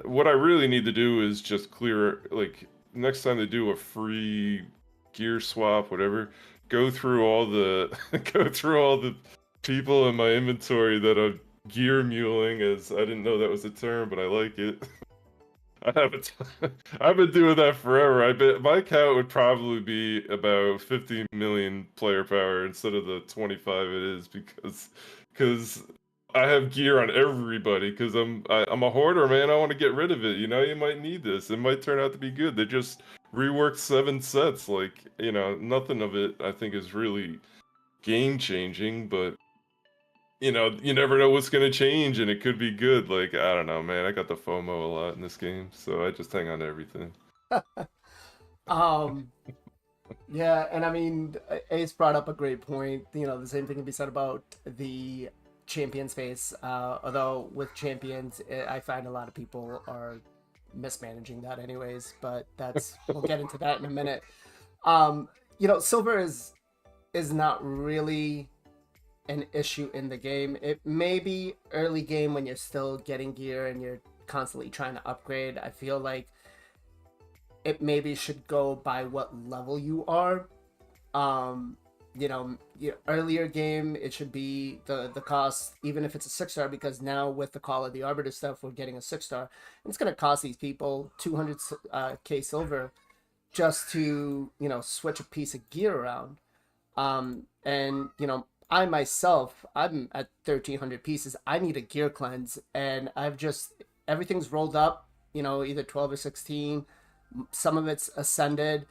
Speaker 3: what I really need to do is just clear, like, next time they do a free gear swap, whatever, go through all the go through all the people in my inventory that are gear muling, as I didn't know that was a term, but I like it. I've been doing that forever. I bet my count would probably be about 50 million player power instead of the 25 it is because I have gear on everybody because I'm a hoarder, man. I want to get rid of it. You might need this. It might turn out to be good. They just reworked 7 sets. Like, nothing of it I think is really game changing, but you never know what's gonna change, and it could be good. Like, I don't know, man. I got the FOMO a lot in this game, so I just hang on to everything.
Speaker 1: Yeah, and I mean, Ace brought up a great point. The same thing can be said about the champion space. Although with champions, I find a lot of people are mismanaging that, anyways. But we'll get into that in a minute. Silver is not really an issue in the game. It may be early game when you're still getting gear and you're constantly trying to upgrade. I feel like it maybe should go by what level you are. Your earlier game, it should be the cost, even if it's a 6-star, because now with the Call of the Arbiter stuff, we're getting a 6-star. And it's going to cost these people 200k silver just to, switch a piece of gear around. I myself, I'm at 1,300 pieces. I need a gear cleanse, and everything's rolled up, either 12 or 16. Some of it's ascended,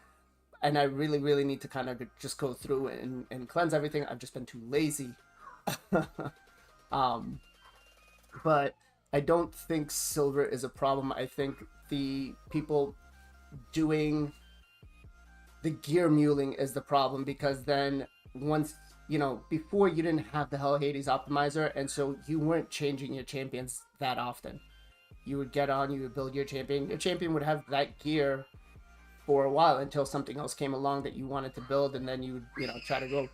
Speaker 1: and I really, really need to kind of just go through and cleanse everything. I've just been too lazy. But I don't think silver is a problem. I think the people doing the gear muling is the problem, because then once before you didn't have the Hell Hades optimizer, and so you weren't changing your champions that often. You would get on, you would build your champion. Your champion would have that gear for a while until something else came along that you wanted to build, and then you would, try to go.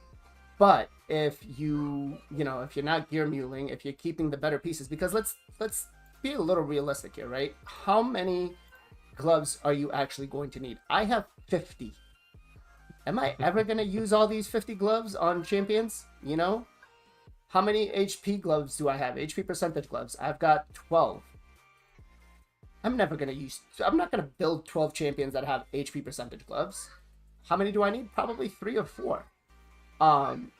Speaker 1: But if if you're not gear muling, if you're keeping the better pieces, because let's be a little realistic here, right? How many gloves are you actually going to need? I have 50. Am I ever going to use all these 50 gloves on champions? How many HP gloves do I have? HP percentage gloves. I've got 12. I'm not going to build 12 champions that have HP percentage gloves. How many do I need? Probably 3 or 4.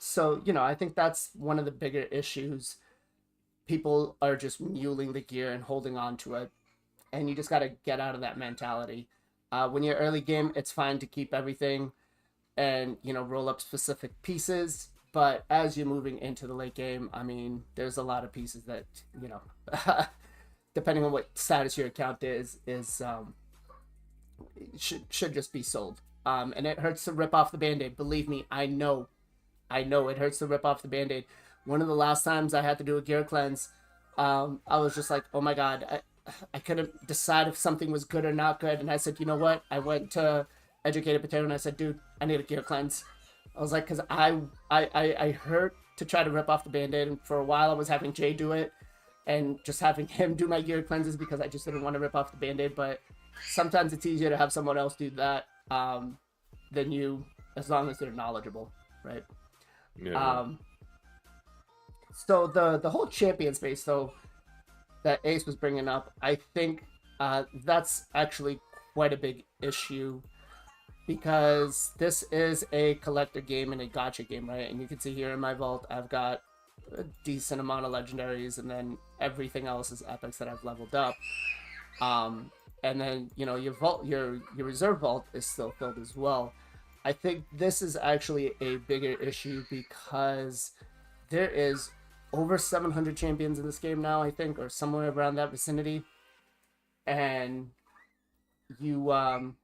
Speaker 1: So, I think that's one of the bigger issues. People are just muling the gear and holding on to it. And you just got to get out of that mentality. When you're early game, it's fine to keep everything. and roll up specific pieces. But as you're moving into the late game, I mean, there's a lot of pieces that depending on what status your account is should just be sold. And it hurts to rip off the band-aid. Believe me, I know it hurts to rip off the band-aid. One of the last times I had to do a gear cleanse, I was just like, oh my god, I couldn't decide if something was good or not good. And I said, you know what? I went to Educated Potato and I said, dude, I need a gear cleanse. I was like, because I hurt to try to rip off the band-aid. And for a while I was having Jay do it and just having him do my gear cleanses because I just didn't want to rip off the band-aid. But sometimes it's easier to have someone else do that than you, as long as they're knowledgeable, right?
Speaker 3: Yeah.
Speaker 1: So the whole champion space, though, that Ace was bringing up, I think that's actually quite a big issue because this is a collector game and a gacha game, right? And you can see here in my vault, I've got a decent amount of legendaries, and then everything else is epics that I've leveled up. And then your vault, your reserve vault is still filled as well. I think this is actually a bigger issue because there is over 700 champions in this game now, I think, or somewhere around that vicinity. And you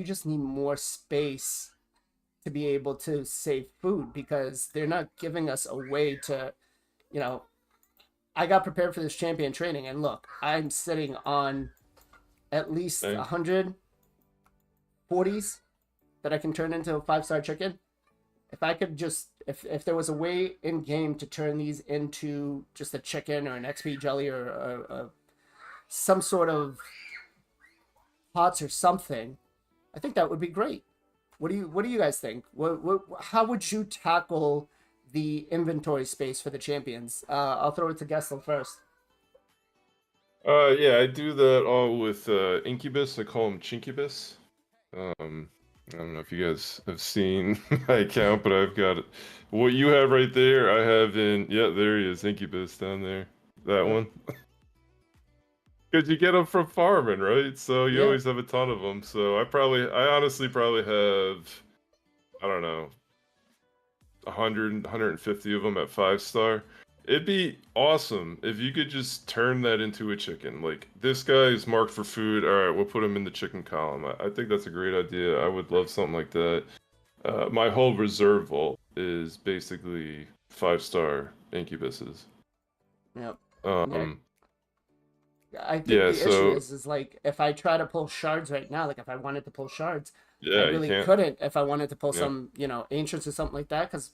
Speaker 1: just need more space to be able to save food because they're not giving us a way to, I got prepared for this champion training, and look, I'm sitting on at least 140s that I can turn into a 5-star chicken. If I could just, if there was a way in game to turn these into just a chicken or an XP jelly or some sort of pots or something, I think that would be great. What do you guys think? How would you tackle the inventory space for the champions? I'll throw it to Gestal first.
Speaker 3: Yeah, I do that all with Incubus. I call him Chinkubus. I don't know if you guys have seen my account, but I've got what you have right there. I have there he is, Incubus down there. That one. Because you get them from farming, right? So you always have a ton of them. So I honestly probably have, I don't know, 100, 150 of them at 5-star. It'd be awesome if you could just turn that into a chicken. Like, this guy is marked for food. All right, we'll put him in the chicken column. I think that's a great idea. I would love something like that. My whole reserve vault is basically 5-star incubuses.
Speaker 1: Yep. I think
Speaker 3: the
Speaker 1: issue is like, if I try to pull shards right now, like if I wanted to pull shards, I really couldn't if I wanted to pull some, ancients or something like that, because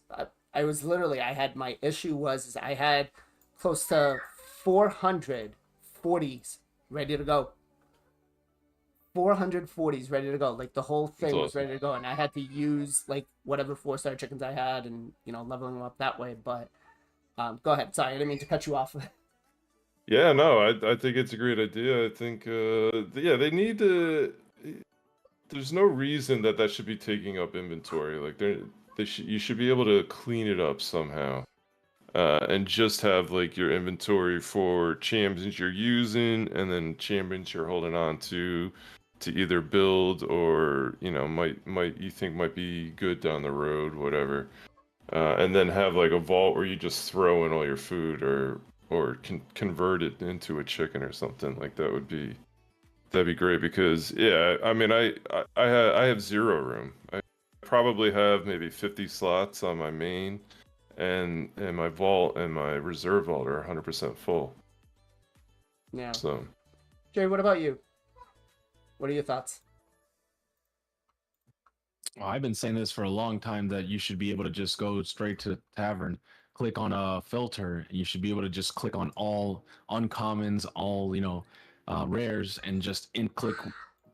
Speaker 1: I was literally, my issue was I had close to 400 40s ready to go. 400 40s ready to go. Like, the whole thing was ready to go, and I had to use like whatever 4-star chickens I had and leveling them up that way. But go ahead, sorry, I didn't mean to cut you off.
Speaker 3: Yeah, no, I think it's a great idea. I think they need to. There's no reason that should be taking up inventory. Like, you should be able to clean it up somehow, and just have like your inventory for champions you're using, and then champions you're holding on to either build or might be good down the road, whatever. And then have like a vault where you just throw in all your food or convert it into a chicken or something. Like, that'd be great, because I mean, I have 0 room. I probably have maybe 50 slots on my main, and my vault and my reserve vault are 100% full.
Speaker 1: Yeah.
Speaker 3: So,
Speaker 1: Jay, what about you? What are your thoughts?
Speaker 2: Well, I've been saying this for a long time, that you should be able to just go straight to tavern, click on a filter, and you should be able to just click on all uncommons, all rares, and just click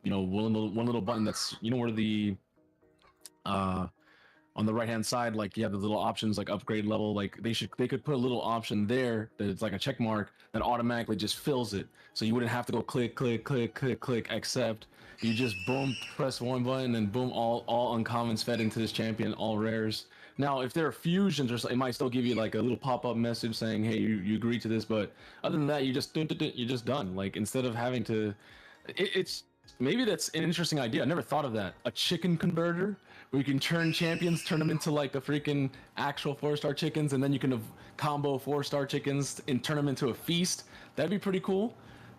Speaker 2: one little button that's where the on the right hand side, like, you have the little options like upgrade level. Like, they could put a little option there that it's like a check mark that automatically just fills it, so you wouldn't have to go click accept. You just boom, press one button, and boom, all uncommons fed into this champion, all rares. Now, if there are fusions or something, it might still give you like a little pop-up message saying, hey, you agree to this, but other than that, you're just done. Like, instead of having to, it's maybe that's an interesting idea. I never thought of that. A chicken converter where you can turn champions, turn them into like a freaking actual 4-star chickens, and then you can combo 4-star chickens and turn them into a feast. That'd be pretty cool.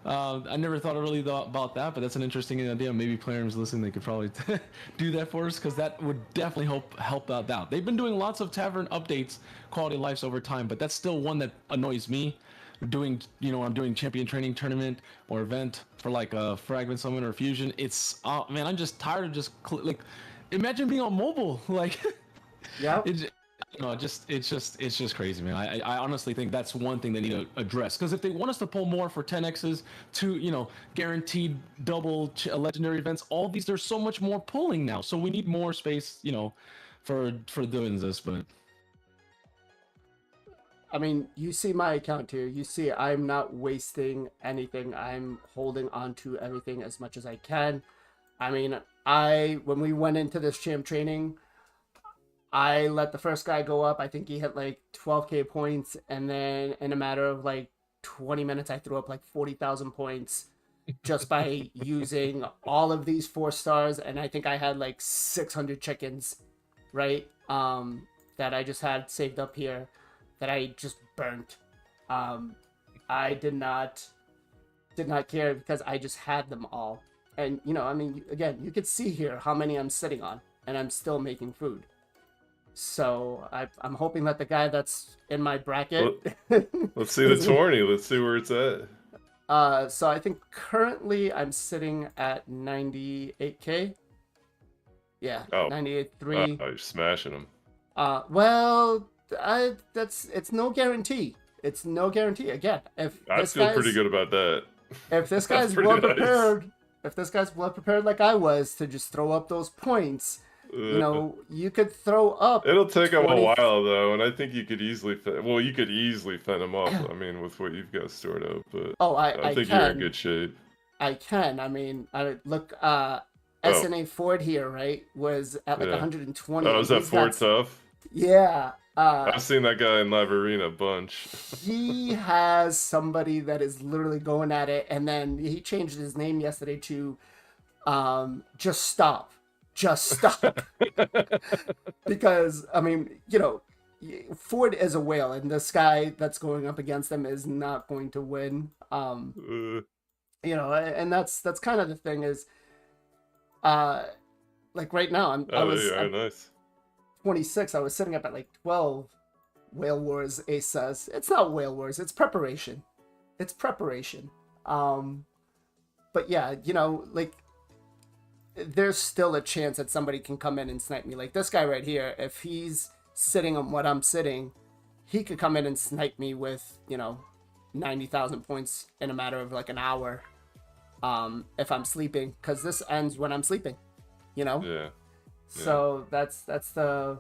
Speaker 2: I never thought about that, but that's an interesting idea. Maybe players listening, they could probably do that for us, because that would definitely help out. They've been doing lots of tavern updates, quality of life over time, but that's still one that annoys me. Doing, I'm doing champion training tournament or event for like a fragment summon or fusion. It's man, I'm just tired of just like, imagine being on mobile. Like,
Speaker 1: Yeah.
Speaker 2: It's just crazy, man. I honestly think that's one thing they need to address, because if they want us to pull more for 10x's to guaranteed double legendary events, all these, there's so much more pulling now, so we need more space for doing this. But
Speaker 1: I mean, you see my account here. You see I'm not wasting anything. I'm holding on to everything as much as I can. I mean, when we went into this champ training, I let the first guy go up. I think he hit like 12k points, and then in a matter of like 20 minutes, I threw up like 40,000 points just by using all of these 4 stars. And I think I had like 600 chickens, right? That I just had saved up here, that I just burnt. I did not care, because I just had them all. And I mean, again, you could see here how many I'm sitting on, and I'm still making food. So I'm hoping that the guy that's in my bracket.
Speaker 3: Let's see the tourney. Let's see where it's at.
Speaker 1: So I think currently I'm sitting at 98k. Yeah, 98.3.
Speaker 3: You're smashing them.
Speaker 1: Well, it's no guarantee. It's no guarantee. Again, if
Speaker 3: I feel pretty good about that.
Speaker 1: If this guy's well prepared, like I was, to just throw up those points, you could throw up.
Speaker 3: It'll take him a while though, and I think you could easily. You could easily fend him off. I mean, with what you've got stored up, but I think you're in good shape.
Speaker 1: I can. I mean, SNA Ford here, right, was at like 120.
Speaker 3: Oh, was that Ford tough?
Speaker 1: Yeah.
Speaker 3: I've seen that guy in Live Arena a bunch.
Speaker 1: He has somebody that is literally going at it, and then he changed his name yesterday to Just Stop. Because, I mean, Ford is a whale, and this guy that's going up against him is not going to win. And that's kind of the thing is, like right now, I'm nice. 26. I was sitting up at like 12. Whale Wars, Ace says. It's not Whale Wars, it's preparation. But yeah, like, there's still a chance that somebody can come in and snipe me. Like this guy right here, if he's sitting on what I'm sitting, he could come in and snipe me with 90,000 points in a matter of like an hour, if I'm sleeping, because this ends when I'm sleeping.
Speaker 3: Yeah.
Speaker 1: So that's the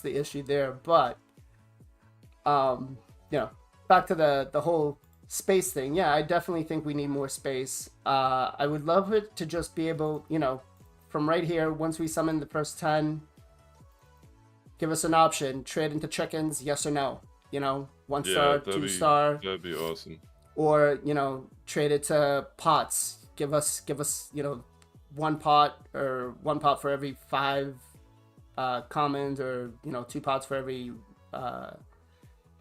Speaker 1: issue there. But back to the whole space thing. Yeah, I definitely think we need more space. I would love it to just be able, from right here, once we summon the first 10, give us an option, trade into chickens, yes or no. 1 star, 2 star.
Speaker 3: That'd be awesome.
Speaker 1: Or trade it to pots. Give us 1 pot, or 1 pot for every 5 commons, or 2 pots for every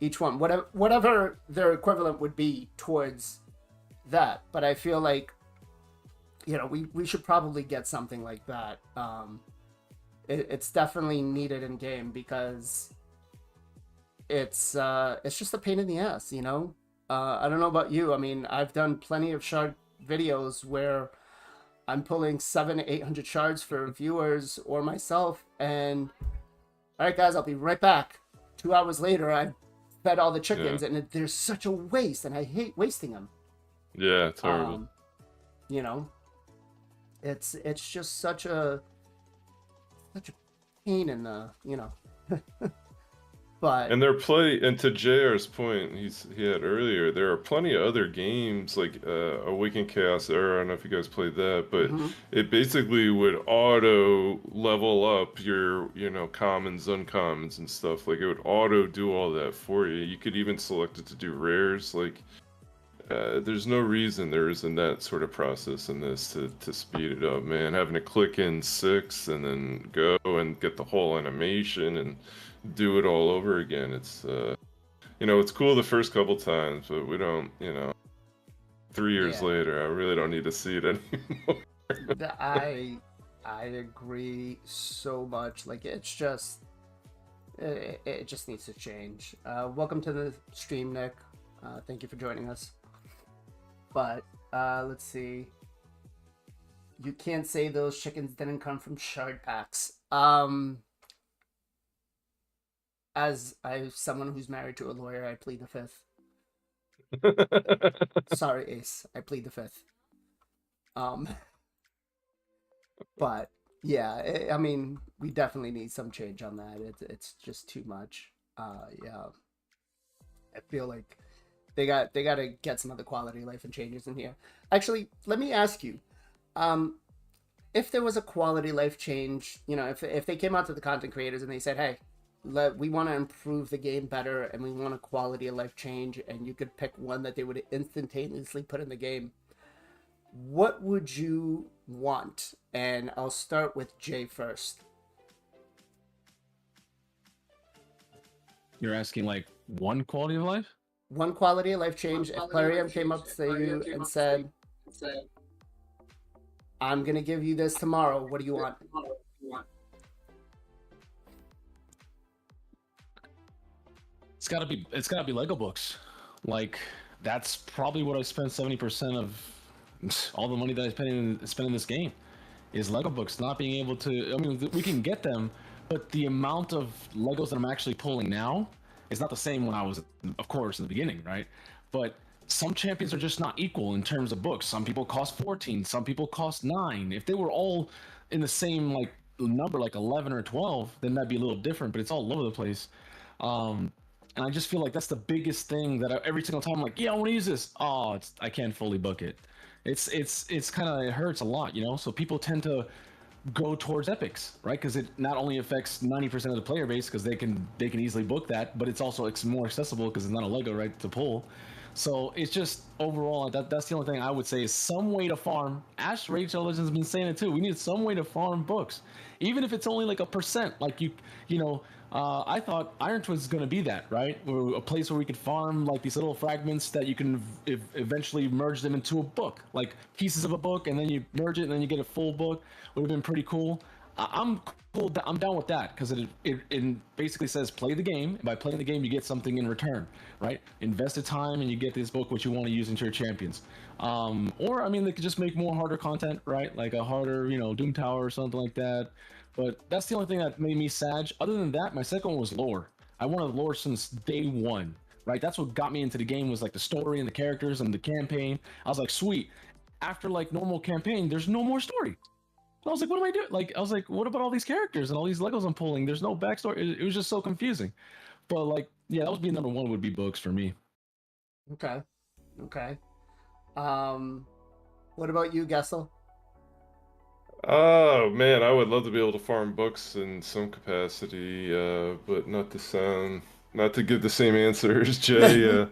Speaker 1: each one, whatever their equivalent would be towards that. But I feel like we should probably get something like that. It's definitely needed in game, because it's just a pain in the ass. I don't know about you. I mean, I've done plenty of shard videos where I'm pulling 700 to 800 shards for viewers or myself, and all right, guys, I'll be right back. 2 hours later, I fed all the chickens, and there's such a waste, and I hate wasting them.
Speaker 3: Yeah, it's horrible.
Speaker 1: It's just such a pain in the But
Speaker 3: and and to JR's point he had earlier, there are plenty of other games like Awakened Chaos Era. I don't know if you guys played that, but it basically would auto level up your commons, uncommons, and stuff. Like it would auto do all that for you. You could even select it to do rares. Like there's no reason there isn't that sort of process in this to speed it up, man. Having to click in 6 and then go and get the whole animation and do it all over again. It's it's cool the first couple times, but we don't, 3 years later, I really don't need to see it anymore.
Speaker 1: I agree so much. Like, it's just it just needs to change. Welcome to the stream, Nick. Thank you for joining us. But let's see. You can't say those chickens didn't come from shard packs. As someone who's married to a lawyer, I plead the fifth. Sorry, Ace. I plead the fifth. But yeah, I mean, we definitely need some change on that. It's just too much. Yeah, I feel like they got to get some other quality of life and changes in here. Actually, let me ask you, if there was a quality of life change, if they came out to the content creators and they said, hey, we want to improve the game better and we want a quality of life change, and you could pick one that they would instantaneously put in the game, what would you want? And I'll start with Jay first.
Speaker 2: You're asking like one quality of life?
Speaker 1: One quality of life change. If Plarium came up to you and said, I'm going to give you this tomorrow, what do you want?
Speaker 2: It's gotta be Lego books. Like, that's probably what I spent 70% of all the money that I spend in this game is Lego books. Not being able to, I mean, we can get them, but the amount of Legos that I'm actually pulling now is not the same when I was, of course, in the beginning, right? But some champions are just not equal in terms of books. Some people cost 14, some people cost 9. If they were all in the same like number, like 11 or 12, then that'd be a little different. But it's all over the place. And I just feel like that's the biggest thing that every single time I'm like, yeah, I want to use this. Oh, I can't fully book it. It's kind of, it hurts a lot, So people tend to go towards epics, right? Because it not only affects 90% of the player base because they can easily book that, but it's also more accessible because it's not a Lego, right, to pull. So it's just overall that's the only thing I would say is some way to farm. Ash Rachel Legends has been saying it too. We need some way to farm books, even if it's only like a percent. Like I thought Iron Twins is going to be that, right? A place where we could farm like these little fragments that you can eventually merge them into a book, like pieces of a book, and then you merge it and then you get a full book. Would have been pretty cool. I'm cool. I'm down with that because it basically says play the game. And by playing the game, you get something in return, right? Invest the time and you get this book which you want to use into your champions. Or I mean, they could just make more harder content, right? Like a harder, Doom Tower or something like that. But that's the only thing that made me sad. Other than that, my second one was lore. I wanted lore since day one, right? That's what got me into the game was like the story and the characters and the campaign. I was like, sweet. After like normal campaign, there's no more story. So I was like, what am I doing? Like, I was like, what about all these characters and all these Legos I'm pulling? There's no backstory. It was just so confusing. But like, yeah, that would be number one would be books for me.
Speaker 1: Okay. What about you, Gestal?
Speaker 3: Oh man, I would love to be able to farm books in some capacity, but not to give the same answer as Jay.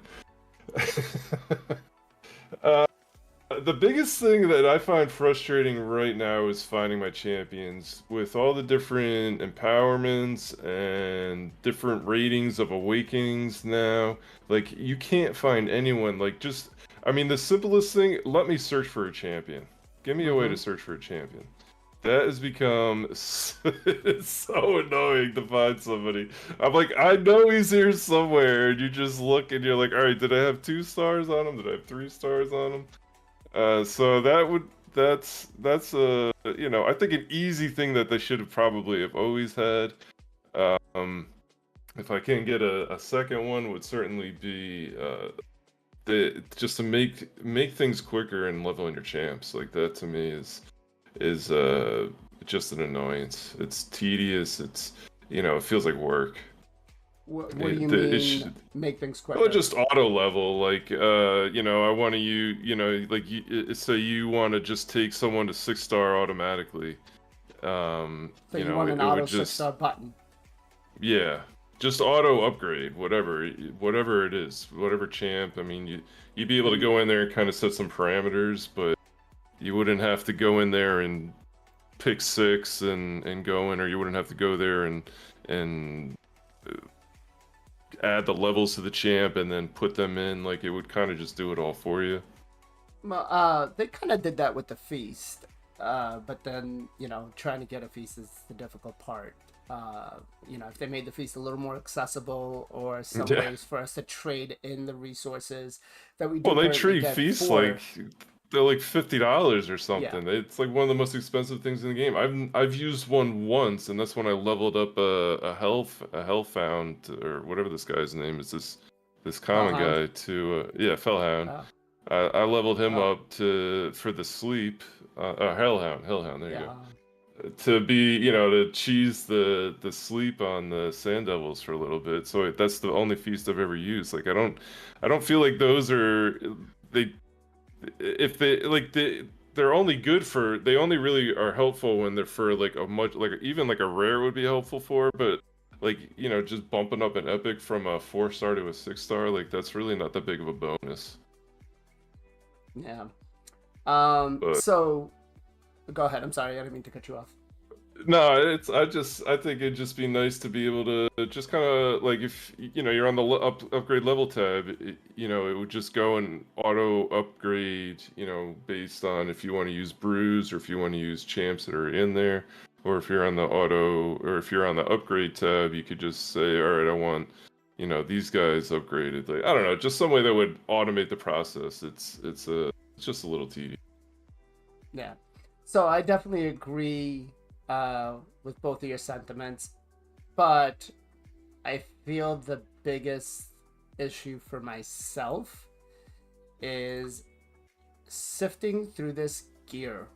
Speaker 3: The biggest thing that I find frustrating right now is finding my champions with all the different empowerments and different ratings of awakenings now. Like, you can't find anyone, I mean, the simplest thing, let me search for a champion. Give me a way to search for a champion. That has become it's so annoying to find somebody. I'm like, I know he's here somewhere, and you just look and you're like, all right, did I have 2 stars on him? Did I have 3 stars on him? So that's I think an easy thing that they should have probably have always had. If I can't get a second one, would certainly be just to make things quicker and leveling your champs. Like, that to me is just an annoyance. It's tedious. It's it feels like work.
Speaker 1: What do you mean make things quicker?
Speaker 3: Well, just auto level. Like, I want to say you want to just take someone to 6-star automatically.
Speaker 1: So you want an auto 6-star button?
Speaker 3: Yeah, just auto upgrade whatever it is, whatever champ. I mean, you'd be able to go in there and kind of set some parameters, but you wouldn't have to go in there and pick 6 and go in, or you wouldn't have to go there and add the levels to the champ and then put them in. Like, it would kind of just do it all for you.
Speaker 1: Well, they kind of did that with the feast, but then, you know, trying to get a feast is the difficult part. You know, if they made the feast a little more accessible, or some ways for us to trade in the resources that we do.
Speaker 3: Well, they treat feasts like they're like $50 or something. Yeah. It's like one of the most expensive things in the game. I've used one once, and that's when I leveled up a Hellfound, or whatever this guy's name is. This common guy to Fellhound. I leveled him up for the sleep. Hellhound. There you go. To be, you know, to cheese the sleep on the Sand Devils for a little bit. So that's the only feast I've ever used. Like, I don't feel like those are they're only good for, they only really are helpful when they're for like a much, like even like a rare would be helpful for, but like, you know, just bumping up an epic from a 4-star to a 6-star, like that's really not that big of a bonus.
Speaker 1: Yeah. So go ahead. I'm sorry. I didn't mean to cut you off.
Speaker 3: No, I think it'd just be nice to be able to just kind of, like, if, you know, you're on the upgrade level tab, you know, it would just go and auto upgrade, you know, based on if you want to use brews or if you want to use champs that are in there, or if you're on the if you're on the upgrade tab, you could just say, all right, I want, you know, these guys upgraded. Like, I don't know, just some way that would automate the process. It's just a little tedious.
Speaker 1: Yeah. So I definitely agree with both of your sentiments, but I feel the biggest issue for myself is sifting through this gear.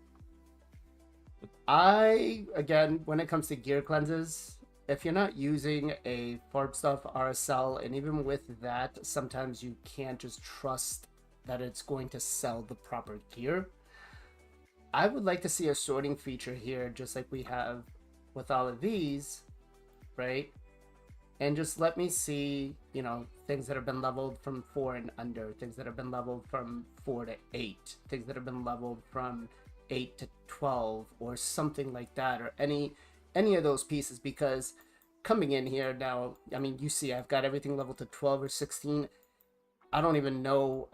Speaker 1: Again, when it comes to gear cleanses, if you're not using a farm stuff RSL, and even with that, sometimes you can't just trust that it's going to sell the proper gear. I would like to see a sorting feature here, just like we have with all of these, right? And just let me see, you know, things that have been leveled from 4 and under, things that have been leveled from 4 to 8, things that have been leveled from 8 to 12, or something like that, or any of those pieces. Because coming in here now, I mean, you see I've got everything leveled to 12 or 16. I don't even know.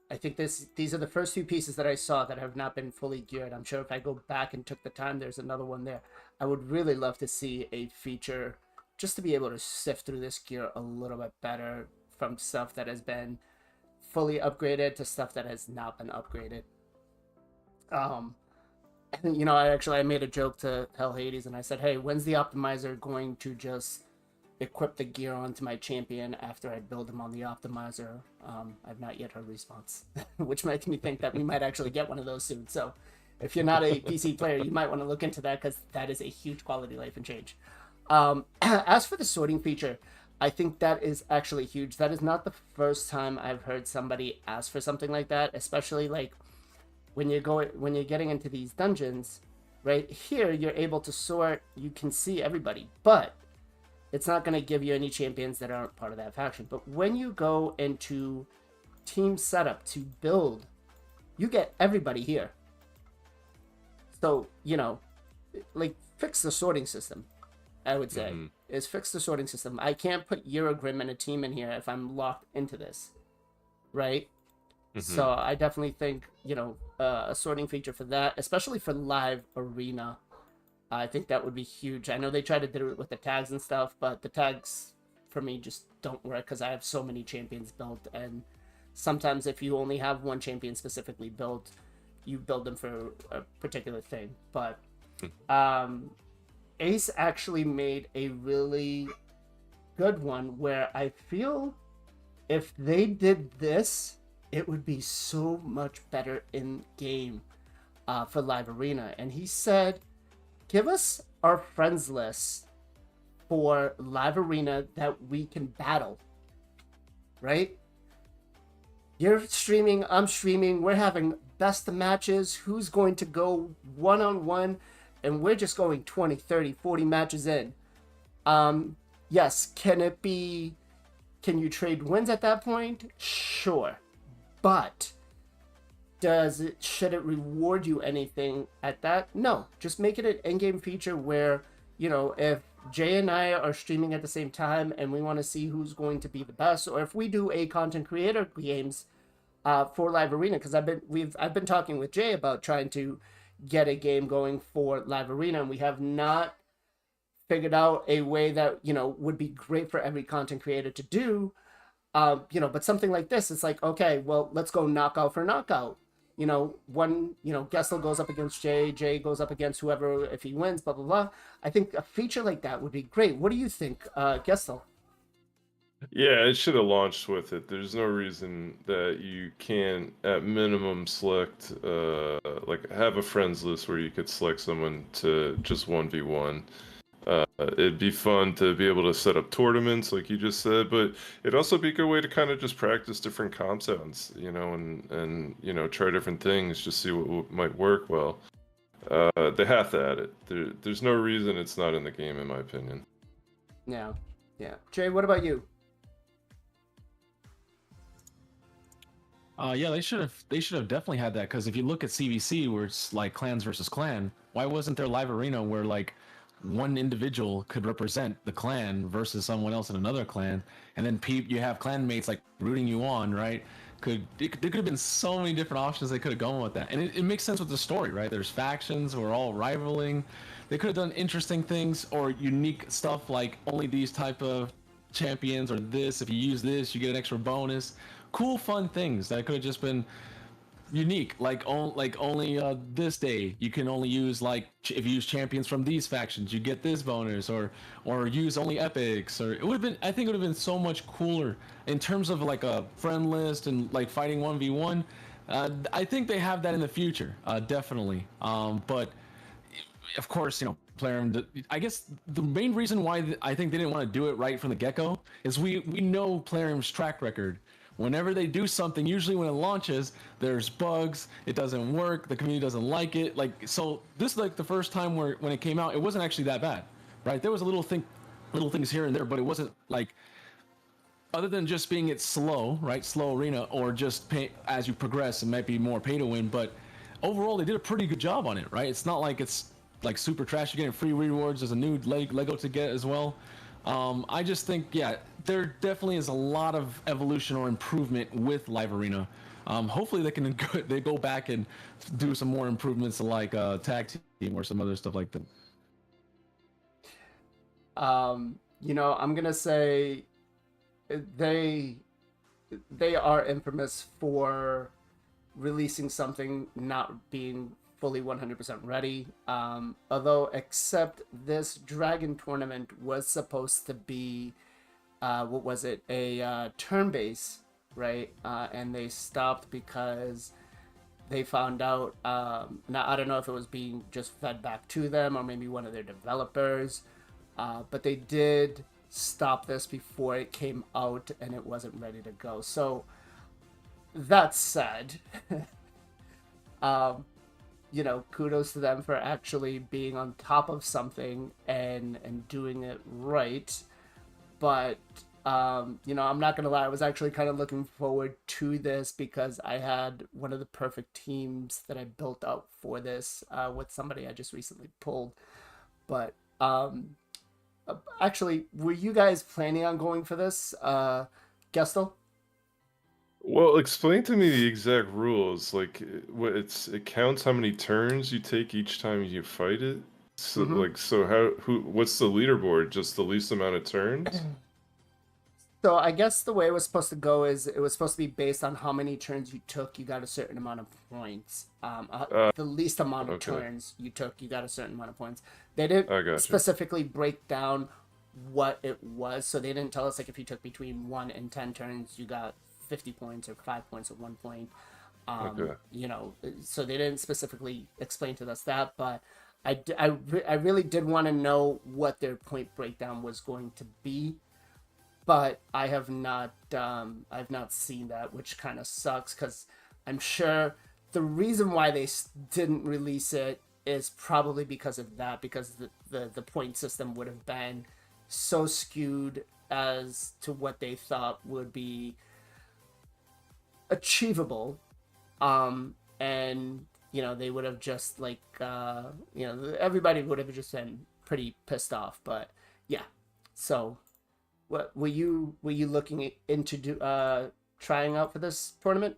Speaker 1: I think these are the first 2 pieces that I saw that have not been fully geared. I'm sure if I go back and took the time, there's another one there. I would really love to see a feature just to be able to sift through this gear a little bit better, from stuff that has been fully upgraded to stuff that has not been upgraded. You know, I made a joke to Hell Hades, and I said, hey, when's the optimizer going to just equip the gear onto my champion after I build him on the optimizer? I've not yet heard a response, which makes me think that we might actually get one of those soon. So if you're not a PC player, you might want to look into that, because that is a huge quality life and change. As for the sorting feature, I think that is actually huge. That is not the first time I've heard somebody ask for something like that, especially like when you're getting into these dungeons. Right here, you're able to sort, you can see everybody, but it's not going to give you any champions that aren't part of that faction. But when you go into team setup to build, you get everybody here. So, you know, like, fix the sorting system, I would say. Is fix the sorting system. I can't put Eurogrim and a team in here if I'm locked into this, right? So I definitely think, you know, a sorting feature for that, especially for live arena, I think that would be huge. I know they try to do it with the tags and stuff, but the tags for me just don't work, because I have so many champions built, and sometimes if you only have one champion specifically built, you build them for a particular thing. But Ace actually made a really good one where I feel if they did this, it would be so much better in game for live arena. And he said, give us our friends list for live arena that we can battle, right? You're streaming, I'm streaming, we're having best of matches, who's going to go one-on-one, and we're just going 20, 30, 40 matches in. yes, can you trade wins at that point? Sure. But should it reward you anything at that? No. Just make it an in-game feature where, if Jay and I are streaming at the same time and we want to see who's going to be the best, or if we do a content creator games for Live Arena, because I've been talking with Jay about trying to get a game going for Live Arena, and we have not figured out a way that would be great for every content creator to do. But something like this, it's like, okay, well, let's go knockout for knockout. Gestal goes up against Jay goes up against whoever if he wins, blah blah blah. I think a feature like that would be great. What do you think, Gestal?
Speaker 3: Yeah, it should have launched with it. There's no reason that you can't, at minimum, select, like, have a friends list where you could select someone to just 1v1. It'd be fun to be able to set up tournaments, like you just said, but it'd also be a good way to kind of just practice different comp sounds, and try different things, just see what might work well. They have to add it. There's no reason it's not in the game, in my opinion.
Speaker 1: Yeah. Jay, what about you?
Speaker 2: Yeah, they should have definitely had that, because if you look at CVC where it's like clans versus clan, why wasn't there Live Arena where like one individual could represent the clan versus someone else in another clan, and then you have clanmates like rooting you on, right? There could have been so many different options they could have gone with that, and it makes sense with the story, right? There's factions, we're all rivaling. They could have done interesting things or unique stuff like only these type of champions, or this, if you use this you get an extra bonus. Cool fun things that could have just been unique, like only this day you can only use, like, if you use champions from these factions you get this bonus, or use only epics, or I think it would have been so much cooler in terms of like a friend list and like fighting 1v1. I think they have that in the future, definitely. But of course, Plarium, I guess the main reason why I think they didn't want to do it right from the get-go is we know Plarium's track record. Whenever they do something, usually when it launches, there's bugs, it doesn't work, the community doesn't like it. Like, so this is like the first time when it came out, it wasn't actually that bad, right? There was little things here and there, but it wasn't like, other than just being slow, right? Slow arena, or just as you progress, it might be more pay to win, but overall they did a pretty good job on it, right? It's not like it's like super trash. You're getting free rewards. There's a new Lego to get as well. I just think, yeah, there definitely is a lot of evolution or improvement with Live Arena. Hopefully they go back and do some more improvements like tag team or some other stuff like that.
Speaker 1: I'm gonna say they are infamous for releasing something not being fully 100% ready. Although, except this Dragon tournament was supposed to be, what was it? A turn-based, right? And they stopped because they found out, now I don't know if it was being just fed back to them or maybe one of their developers, but they did stop this before it came out and it wasn't ready to go. So, that said, kudos to them for actually being on top of something and doing it right. But, I'm not going to lie, I was actually kind of looking forward to this because I had one of the perfect teams that I built out for this with somebody I just recently pulled. But, actually, were you guys planning on going for this, Gestal?
Speaker 3: Well, explain to me the exact rules. Like, it counts how many turns you take each time you fight it. So, what's the leaderboard? Just the least amount of turns?
Speaker 1: So I guess the way it was supposed to go is it was supposed to be based on how many turns you took. You got a certain amount of points. The least amount of turns you took, you got a certain amount of points. They didn't specifically break down what it was, so they didn't tell us like if you took between 1 and 10 turns, you got 50 points or 5 points or 1 point. So they didn't specifically explain to us that, but I really did want to know what their point breakdown was going to be, but I've not seen that, which kind of sucks because I'm sure the reason why they didn't release it is probably because of that, because the point system would have been so skewed as to what they thought would be achievable, and they would have just like everybody would have just been pretty pissed off. But yeah, so what were you looking into trying out for this tournament?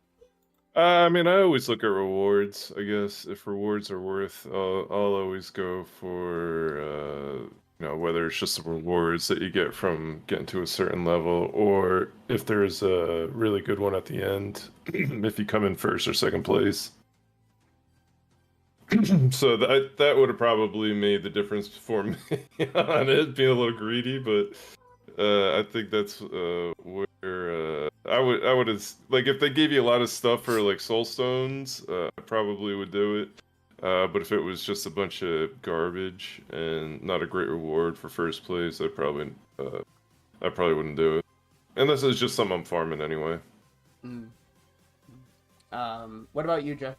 Speaker 3: I mean, I always look at rewards. I guess if rewards are worth, I'll always go for whether it's just the rewards that you get from getting to a certain level, or if there's a really good one at the end, if you come in first or second place. So that would have probably made the difference for me on it, being a little greedy, but I think that's where I would have, like, if they gave you a lot of stuff for like soul stones, I probably would do it. But if it was just a bunch of garbage and not a great reward for first place, I probably wouldn't do it. Unless it's just something I'm farming anyway.
Speaker 1: Mm. What about you, Jeff?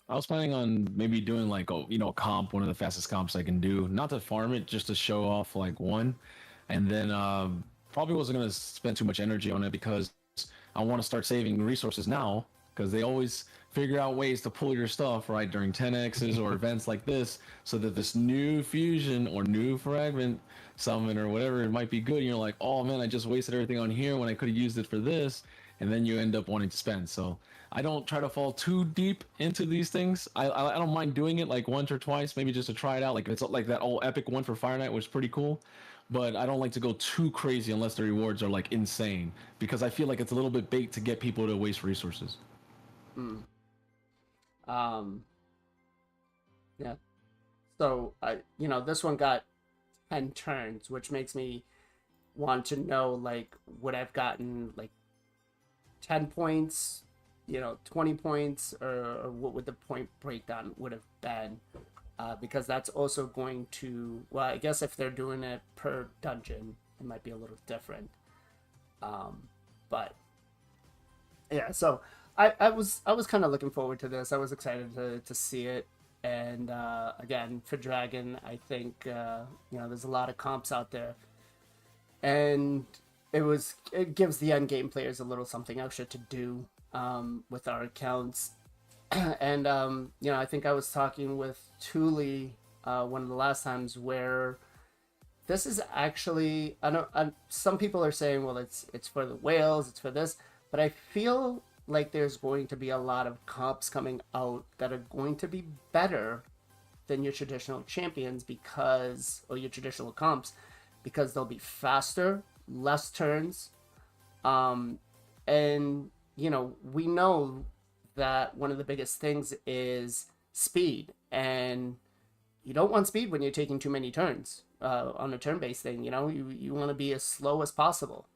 Speaker 2: I was planning on maybe doing like a comp, one of the fastest comps I can do, not to farm it, just to show off like one, and then probably wasn't gonna spend too much energy on it because I want to start saving resources now because they always figure out ways to pull your stuff right during 10x's or events like this, so that this new fusion or new fragment summon or whatever it might be good. And you're like, oh man, I just wasted everything on here when I could have used it for this, and then you end up wanting to spend. So I don't try to fall too deep into these things. I don't mind doing it like once or twice, maybe just to try it out. Like it's like that old epic one for Fire Knight was pretty cool, but I don't like to go too crazy unless the rewards are like insane, because I feel like it's a little bit bait to get people to waste resources.
Speaker 1: Mm. Yeah. So this one got 10 turns, which makes me want to know, like, would I've gotten like 10 points, 20 points, or what would the point breakdown would have been? Because that's also going to, well, I guess if they're doing it per dungeon, it might be a little different. But yeah, so I was kind of looking forward to this. I was excited to see it. And again, for Dragon, I think there's a lot of comps out there, and it gives the end game players a little something extra to do with our accounts. And I think I was talking with Thule one of the last times where this is actually, some people are saying, well, it's for the whales, it's for this, but I feel like there's going to be a lot of comps coming out that are going to be better than your traditional champions or your traditional comps, because they'll be faster, less turns, and we know that one of the biggest things is speed, and you don't want speed when you're taking too many turns on a turn-based thing. You want to be as slow as possible.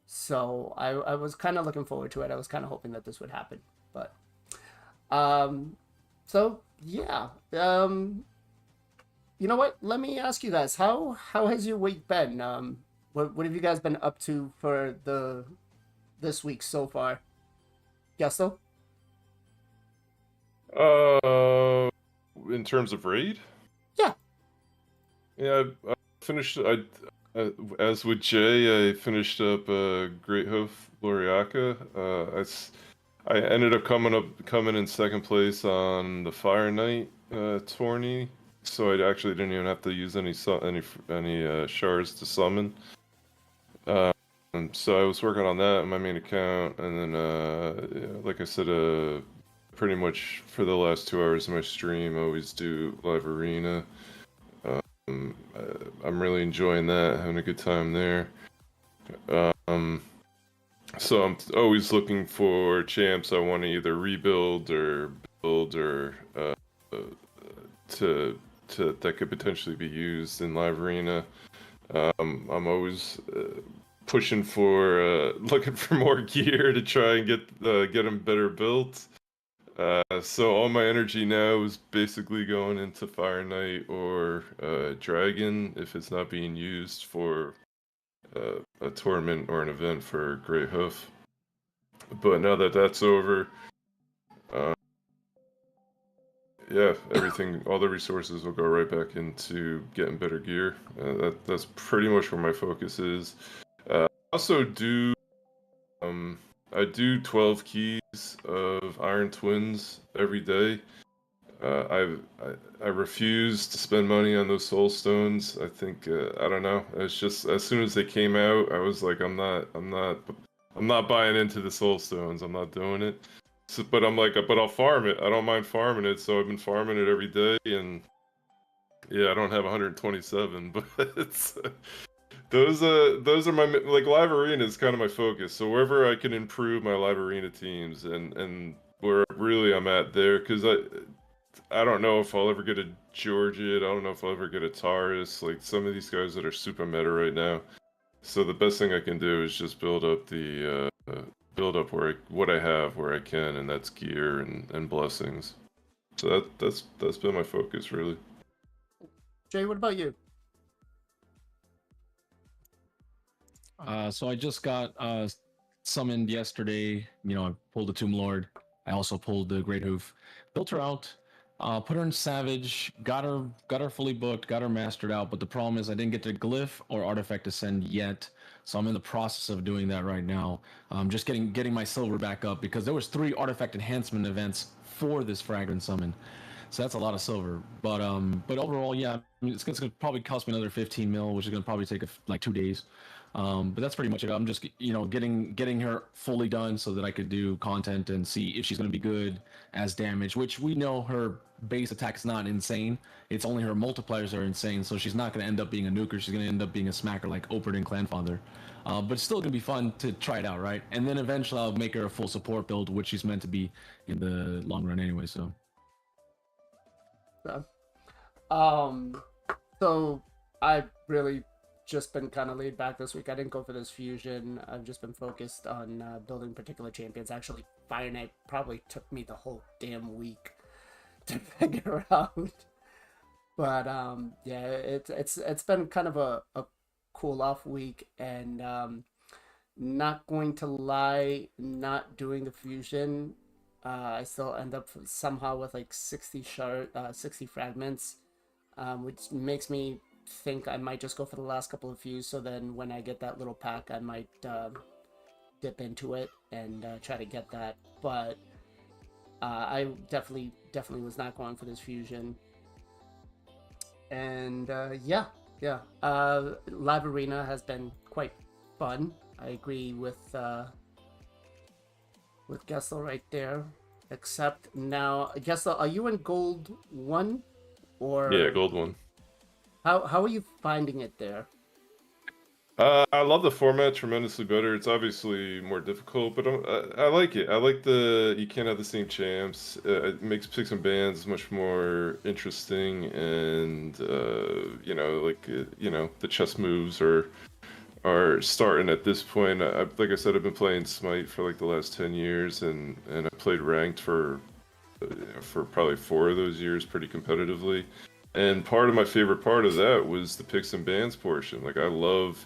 Speaker 1: So I was kind of looking forward to it. I was kind of hoping that this would happen, but so yeah. You know what? Let me ask you guys, how has your week been? What have you guys been up to for this week so far? Gestal?
Speaker 3: In terms of raid?
Speaker 1: Yeah.
Speaker 3: Yeah, I finished. As with Jay, I finished up Great Hoof Loriaka. I ended up coming in second place on the Fire Knight tourney, so I actually didn't even have to use any shards to summon. So I was working on that on my main account, and then like I said, pretty much for the last 2 hours of my stream, I always do live arena. I'm really enjoying that, having a good time there. So I'm always looking for champs I want to either rebuild or build, or to that could potentially be used in live arena. I'm always pushing for looking for more gear to try and get them better built. So all my energy now is basically going into Fire Knight or Dragon if it's not being used for a tournament or an event for Great Hoof. But now that that's over, yeah, everything, all the resources will go right back into getting better gear. That's pretty much where my focus is. I also do um, I do 12 keys of Iron Twins every day. I refuse to spend money on those soul stones. I think I don't know. It's just as soon as they came out, I was like, I'm not buying into the soul stones. I'm not doing it. So, but I'm like, but I'll farm it. I don't mind farming it. So I've been farming it every day, and yeah, I don't have 127, but it's, those are my like live arena is kind of my focus. So wherever I can improve my live arena teams and where really I'm at there, because I don't know if I'll ever get a Georgia. I don't know if I'll ever get a Taurus. Like some of these guys that are super meta right now. So the best thing I can do is just build up the build up what I have where I can, and that's gear and blessings. So that's been my focus really.
Speaker 1: Jay, what about you?
Speaker 2: So I just got summoned yesterday. You know, I pulled the Tomb Lord. I also pulled the Great Hoof. Built her out. Put her in Savage. Got her fully booked. Got her mastered out. But the problem is I didn't get the glyph or artifact ascend yet. So I'm in the process of doing that right now. Just getting my silver back up because there was 3 artifact enhancement events for this Fragrant summon. So that's a lot of silver. But overall, yeah, I mean, it's gonna probably cost me another 15 mil, which is gonna probably take like 2 days. But that's pretty much it. I'm just, you know, getting her fully done so that I could do content and see if she's going to be good as damage, which we know her base attack is not insane. It's only her multipliers are insane, so she's not going to end up being a nuker. She's going to end up being a smacker like Opert and Clanfather. But it's still going to be fun to try it out, right? And then eventually I'll make her a full support build, which she's meant to be in the long run anyway, so.
Speaker 1: So I really just been kind of laid back this week. I didn't go for this fusion. I've just been focused on building particular champions. Actually, Fire Knight probably took me the whole damn week to figure out. But yeah, it's been kind of a cool off week, and not going to lie, not doing the fusion, I still end up somehow with like 60 fragments, which makes me think I might just go for the last couple of fuse, so then when I get that little pack I might dip into it and try to get that. But I definitely was not going for this fusion. And yeah, live arena has been quite fun. I agree with Gestal right there, except now, Gestal, are you in gold 1 or?
Speaker 3: Yeah, gold 1.
Speaker 1: How are you finding it there?
Speaker 3: I love the format tremendously better. It's obviously more difficult, but I like it. I like you can't have the same champs. It makes picks and bans much more interesting, and you know, the chess moves are starting at this point. Like I said, I've been playing Smite for like the last 10 years, and I played ranked for probably 4 of those years pretty competitively. And part of my favorite part of that was the picks and bans portion. Like I love,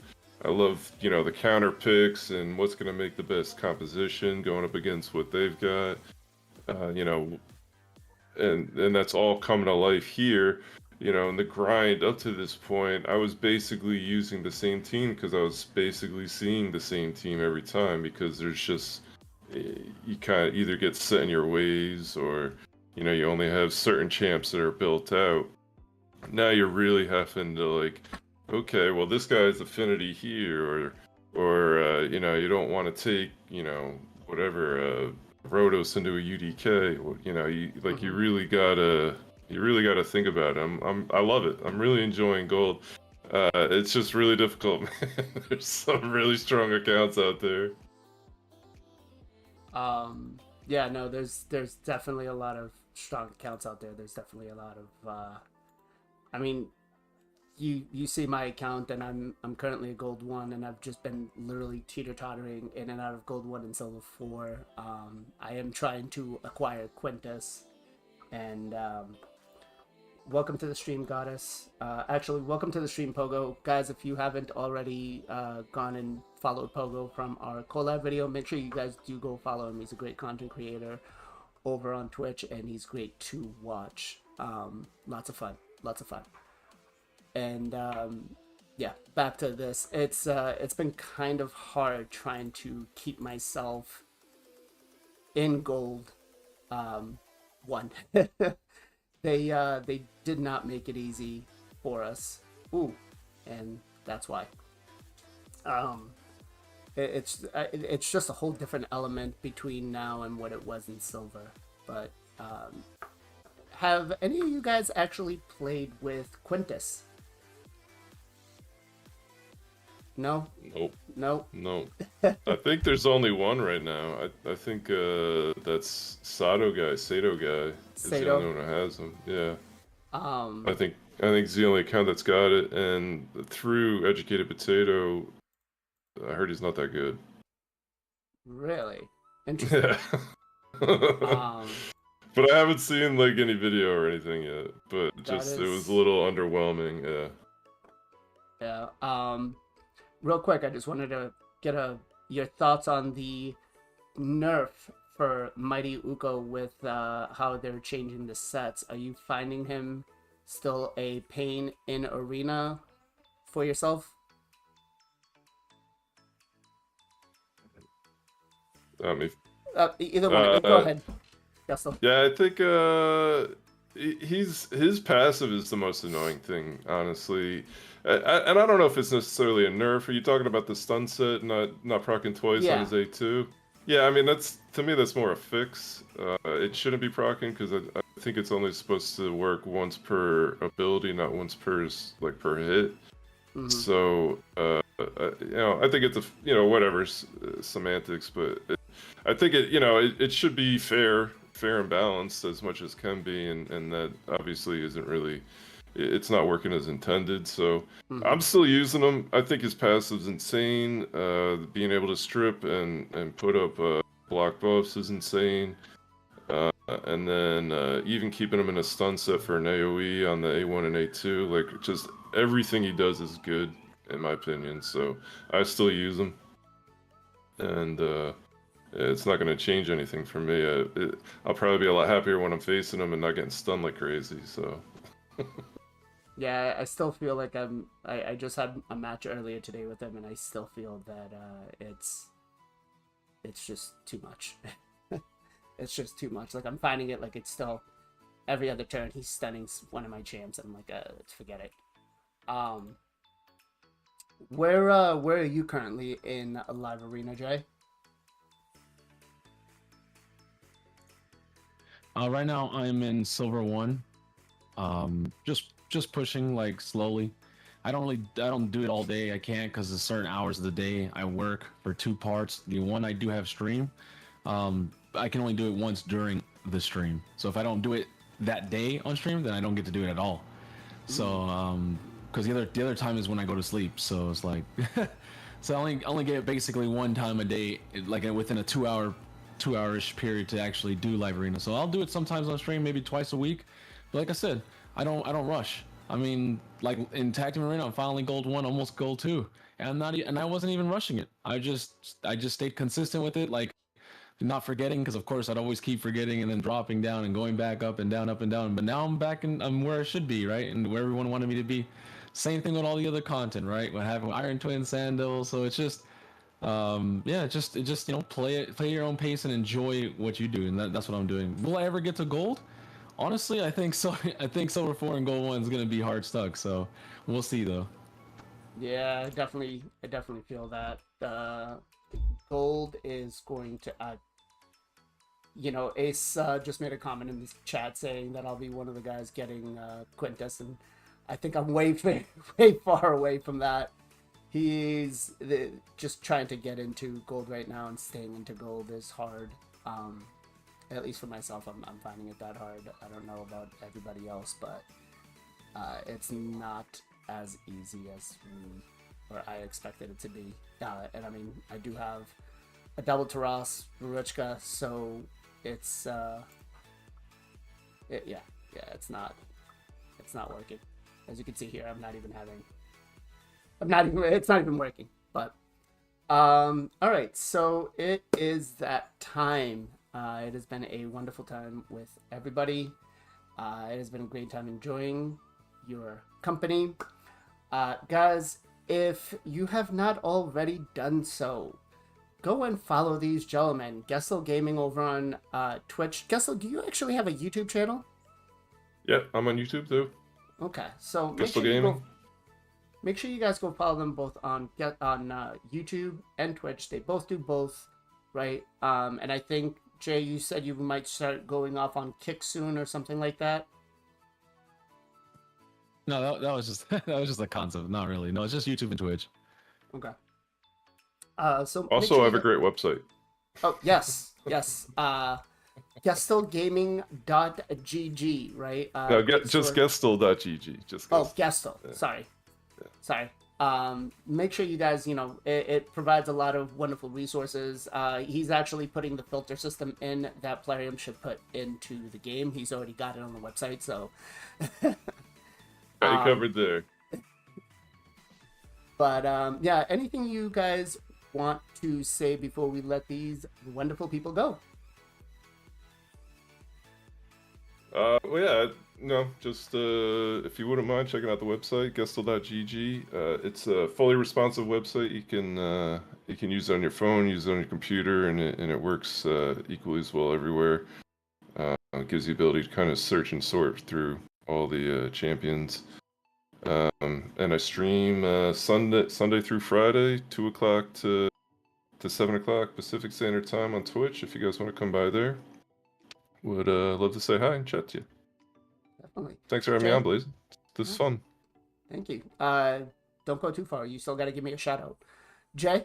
Speaker 3: you know, the counter picks and what's going to make the best composition going up against what they've got, you know, and that's all coming to life here, you know. And the grind up to this point, I was basically using the same team because I was basically seeing the same team every time, because there's just, you kind of either get set in your ways, or, you know, you only have certain champs that are built out. Now you're really having to like, okay, well this guy's affinity here, or you know, you don't want to take, you know, whatever Rotos into a UDK. You know, you really gotta think about it. I love it. I'm really enjoying gold. It's just really difficult, man. There's some really strong accounts out there.
Speaker 1: Yeah, no, there's definitely a lot of strong accounts out there. There's definitely a lot of I mean, you see my account, and I'm currently a gold 1, and I've just been literally teeter-tottering in and out of gold 1 and silver 4. I am trying to acquire Quintus, and welcome to the stream, Goddess. Actually, welcome to the stream, Pogo. Guys, if you haven't already gone and followed Pogo from our collab video, make sure you guys do go follow him. He's a great content creator over on Twitch, and he's great to watch. Lots of fun. And yeah, back to this. It's been kind of hard trying to keep myself in gold. One. They did not make it easy for us. Ooh, and that's why. It's just a whole different element between now and what it was in silver. But have any of you guys actually played with Quintus? No?
Speaker 3: Nope.
Speaker 1: No?
Speaker 3: No. I think there's only one right now. I think that's Sato guy is the only one who has them. Yeah. I think it's the only account that's got it, and through Educated Potato, I heard he's not that good.
Speaker 1: Really? Interesting.
Speaker 3: Yeah. But I haven't seen like any video or anything yet. But it was a little underwhelming. Yeah.
Speaker 1: Yeah. Real quick, I just wanted to get your thoughts on the nerf for Mighty Uko with how they're changing the sets. Are you finding him still a pain in arena for yourself? Either one. Go ahead. Gestal.
Speaker 3: Yeah, I think his passive is the most annoying thing, honestly. And I don't know if it's necessarily a nerf. Are you talking about the stun set, not proccing twice on his A2? Yeah, I mean to me that's more a fix. It shouldn't be proccing because I think it's only supposed to work once per ability, not once per hit. Mm-hmm. So I think it's whatever semantics, but I think it should be fair and balanced as much as can be, and that obviously isn't really. It's not working as intended, so I'm still using him. I think his passive's insane. Being able to strip and put up block buffs is insane. And then even keeping him in a stun set for an AoE on the A1 and A2, like just everything he does is good in my opinion. So I still use him, and it's not going to change anything for me. I'll probably be a lot happier when I'm facing him and not getting stunned like crazy. So.
Speaker 1: Yeah, I still feel like I just had a match earlier today with him, and I still feel that it's just too much. It's just too much. Like, I'm finding it like it's still every other turn he's stunning one of my champs, and I'm like, let's forget it. Where are you currently in a live arena, Jay?
Speaker 2: Right now I'm in silver 1. Just pushing like slowly. I don't do it all day. I can't because there's certain hours of the day I work for 2 parts. The one I do have stream. I can only do it once during the stream. So if I don't do it that day on stream, then I don't get to do it at all. So because the other time is when I go to sleep. So it's like so I only get it basically one time a day, like within a 2-hour-ish period to actually do live arena. So I'll do it sometimes on stream, maybe twice a week. But like I said, I don't rush. I mean, like in Tag Team Arena, I'm finally gold 1, almost gold 2, and I wasn't even rushing it. I just stayed consistent with it, like not forgetting, because of course I'd always keep forgetting and then dropping down and going back up and down. But now I'm back and I'm where I should be, right, and where everyone wanted me to be. Same thing with all the other content, right? With having Iron Twin Sandal, so it's just play your own pace and enjoy what you do, and that's what I'm doing. Will I ever get to gold? Honestly, I think so. I think silver 4 and gold 1 is gonna be hard stuck. So we'll see though.
Speaker 1: Yeah, I definitely feel that gold is going to. Ace just made a comment in this chat saying that I'll be one of the guys getting Quintus, and I think I'm way far away from that. He's just trying to get into gold right now, and staying into gold is hard. At least for myself, I'm finding it that hard. I don't know about everybody else, but it's not as easy as I expected it to be. And I mean, I do have a double Taras, Baruchka, so it's it's not working. As you can see here, it's not even working. But all right, so it is that time. It has been a wonderful time with everybody. It has been a great time enjoying your company. Guys, if you have not already done so, go and follow these gentlemen. Gestal Gaming over on Twitch. Gestal, do you actually have a YouTube channel?
Speaker 3: Yeah, I'm on YouTube too.
Speaker 1: Okay, so
Speaker 3: Gestal Gaming.
Speaker 1: Make sure you guys go follow them both on YouTube and Twitch. They both do both, right? And I think, Jay, you said you might start going off on Kick soon or something like that.
Speaker 2: No, that was just that was just a concept. Not really. No, it's just YouTube and Twitch.
Speaker 1: Okay. So
Speaker 3: Also, I have a great website.
Speaker 1: Oh yes. GestalGaming.gg, right?
Speaker 3: No, just Gestal.gg. Just Gestal.
Speaker 1: Oh, Gestal.
Speaker 3: Yeah.
Speaker 1: Sorry.
Speaker 3: Yeah.
Speaker 1: Sorry. Make sure you guys, it provides a lot of wonderful resources. He's actually putting the filter system in that Plarium should put into the game. He's already got it on the website, so.
Speaker 3: Got you covered there.
Speaker 1: But yeah, anything you guys want to say before we let these wonderful people go?
Speaker 3: Well, yeah, no, just if you wouldn't mind checking out the website, Gestal.gg. It's a fully responsive website. You can use it on your phone, use it on your computer, and it works equally as well everywhere. It gives you the ability to kind of search and sort through all the champions. And I stream Sunday through Friday, 2 o'clock to 7 o'clock Pacific Standard Time on Twitch. If you guys want to come by there, would love to say hi and chat to you.
Speaker 1: Definitely.
Speaker 3: Thanks for having me on, BLAZIN. This is fun.
Speaker 1: Thank you. Don't go too far. You still got to give me a shout out. Jay?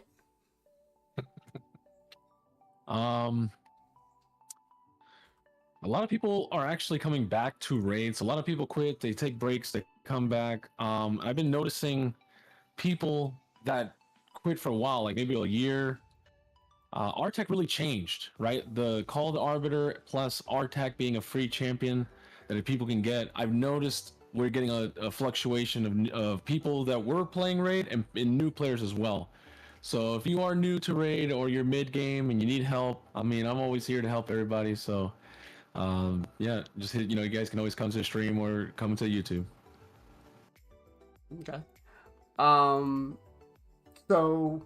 Speaker 2: A lot of people are actually coming back to raids. A lot of people quit. They take breaks. They come back. I've been noticing people that quit for a while, like maybe a year. Artec really changed, right? The Call of the Arbiter plus Artec being a free champion that people can get. I've noticed we're getting a fluctuation of people that were playing raid and new players as well. So if you are new to raid or you're mid game and you need help, I mean, I'm always here to help everybody. So yeah, just hit, you guys can always come to the stream or come to YouTube.
Speaker 1: Okay. So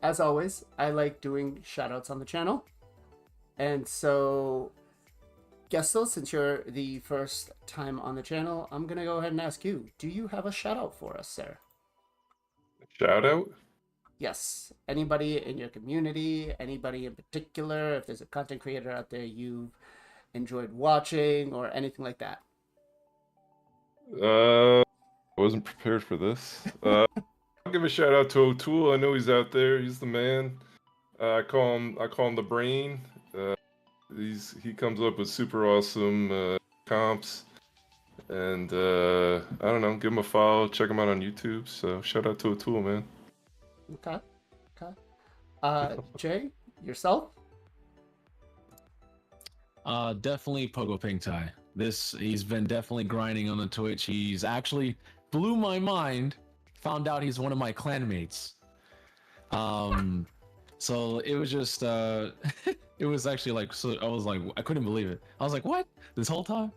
Speaker 1: as always, I like doing shoutouts on the channel. And so, Gestal, since you're the first time on the channel, I'm going to go ahead and ask you, do you have a shoutout for us, sir?
Speaker 3: Shout out?
Speaker 1: Yes. Anybody in your community, anybody in particular, if there's a content creator out there you've enjoyed watching or anything like that?
Speaker 3: I wasn't prepared for this. I'll give a shout out to O'Toole. I know he's out there. He's the man. I call him the brain. He comes up with super awesome comps. And I don't know, give him a follow, check him out on YouTube. So shout out to O'Toole, man.
Speaker 1: Okay. Jay, yourself?
Speaker 2: Definitely Pogo Ping Tai. He's been definitely grinding on the Twitch. He's actually blew my mind. Found out he's one of my clanmates. So it was just it was actually like, so I was like, I couldn't believe it. I was like, what? This whole time?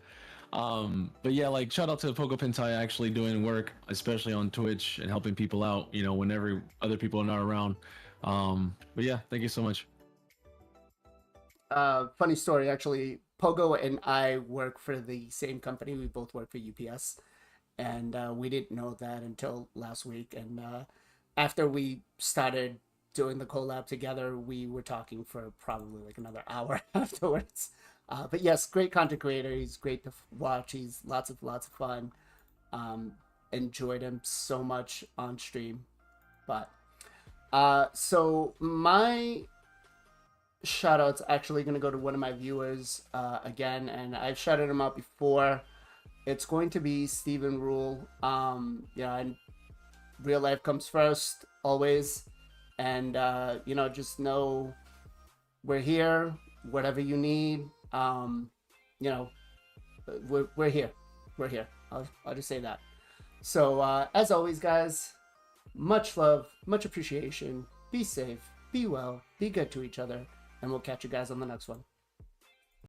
Speaker 2: But yeah, like shout out to Pogo Ping Tai actually doing work, especially on Twitch and helping people out, whenever other people are not around. But yeah, thank you so much.
Speaker 1: Funny story, actually. Pogo and I work for the same company. We both work for UPS, and we didn't know that until last week. And after we started doing the collab together, we were talking for probably like another hour afterwards. But yes, great content creator. He's great to watch. He's lots of fun. Enjoyed him so much on stream. But so my shoutouts actually going to go to one of my viewers again, and I've shouted him out before. It's going to be Steven Rule. And real life comes first always, and just know we're here, whatever you need. We're here. I'll just say that. So as always, guys, much love, much appreciation. Be safe, be well, be good to each other, and we'll catch you guys on the next one.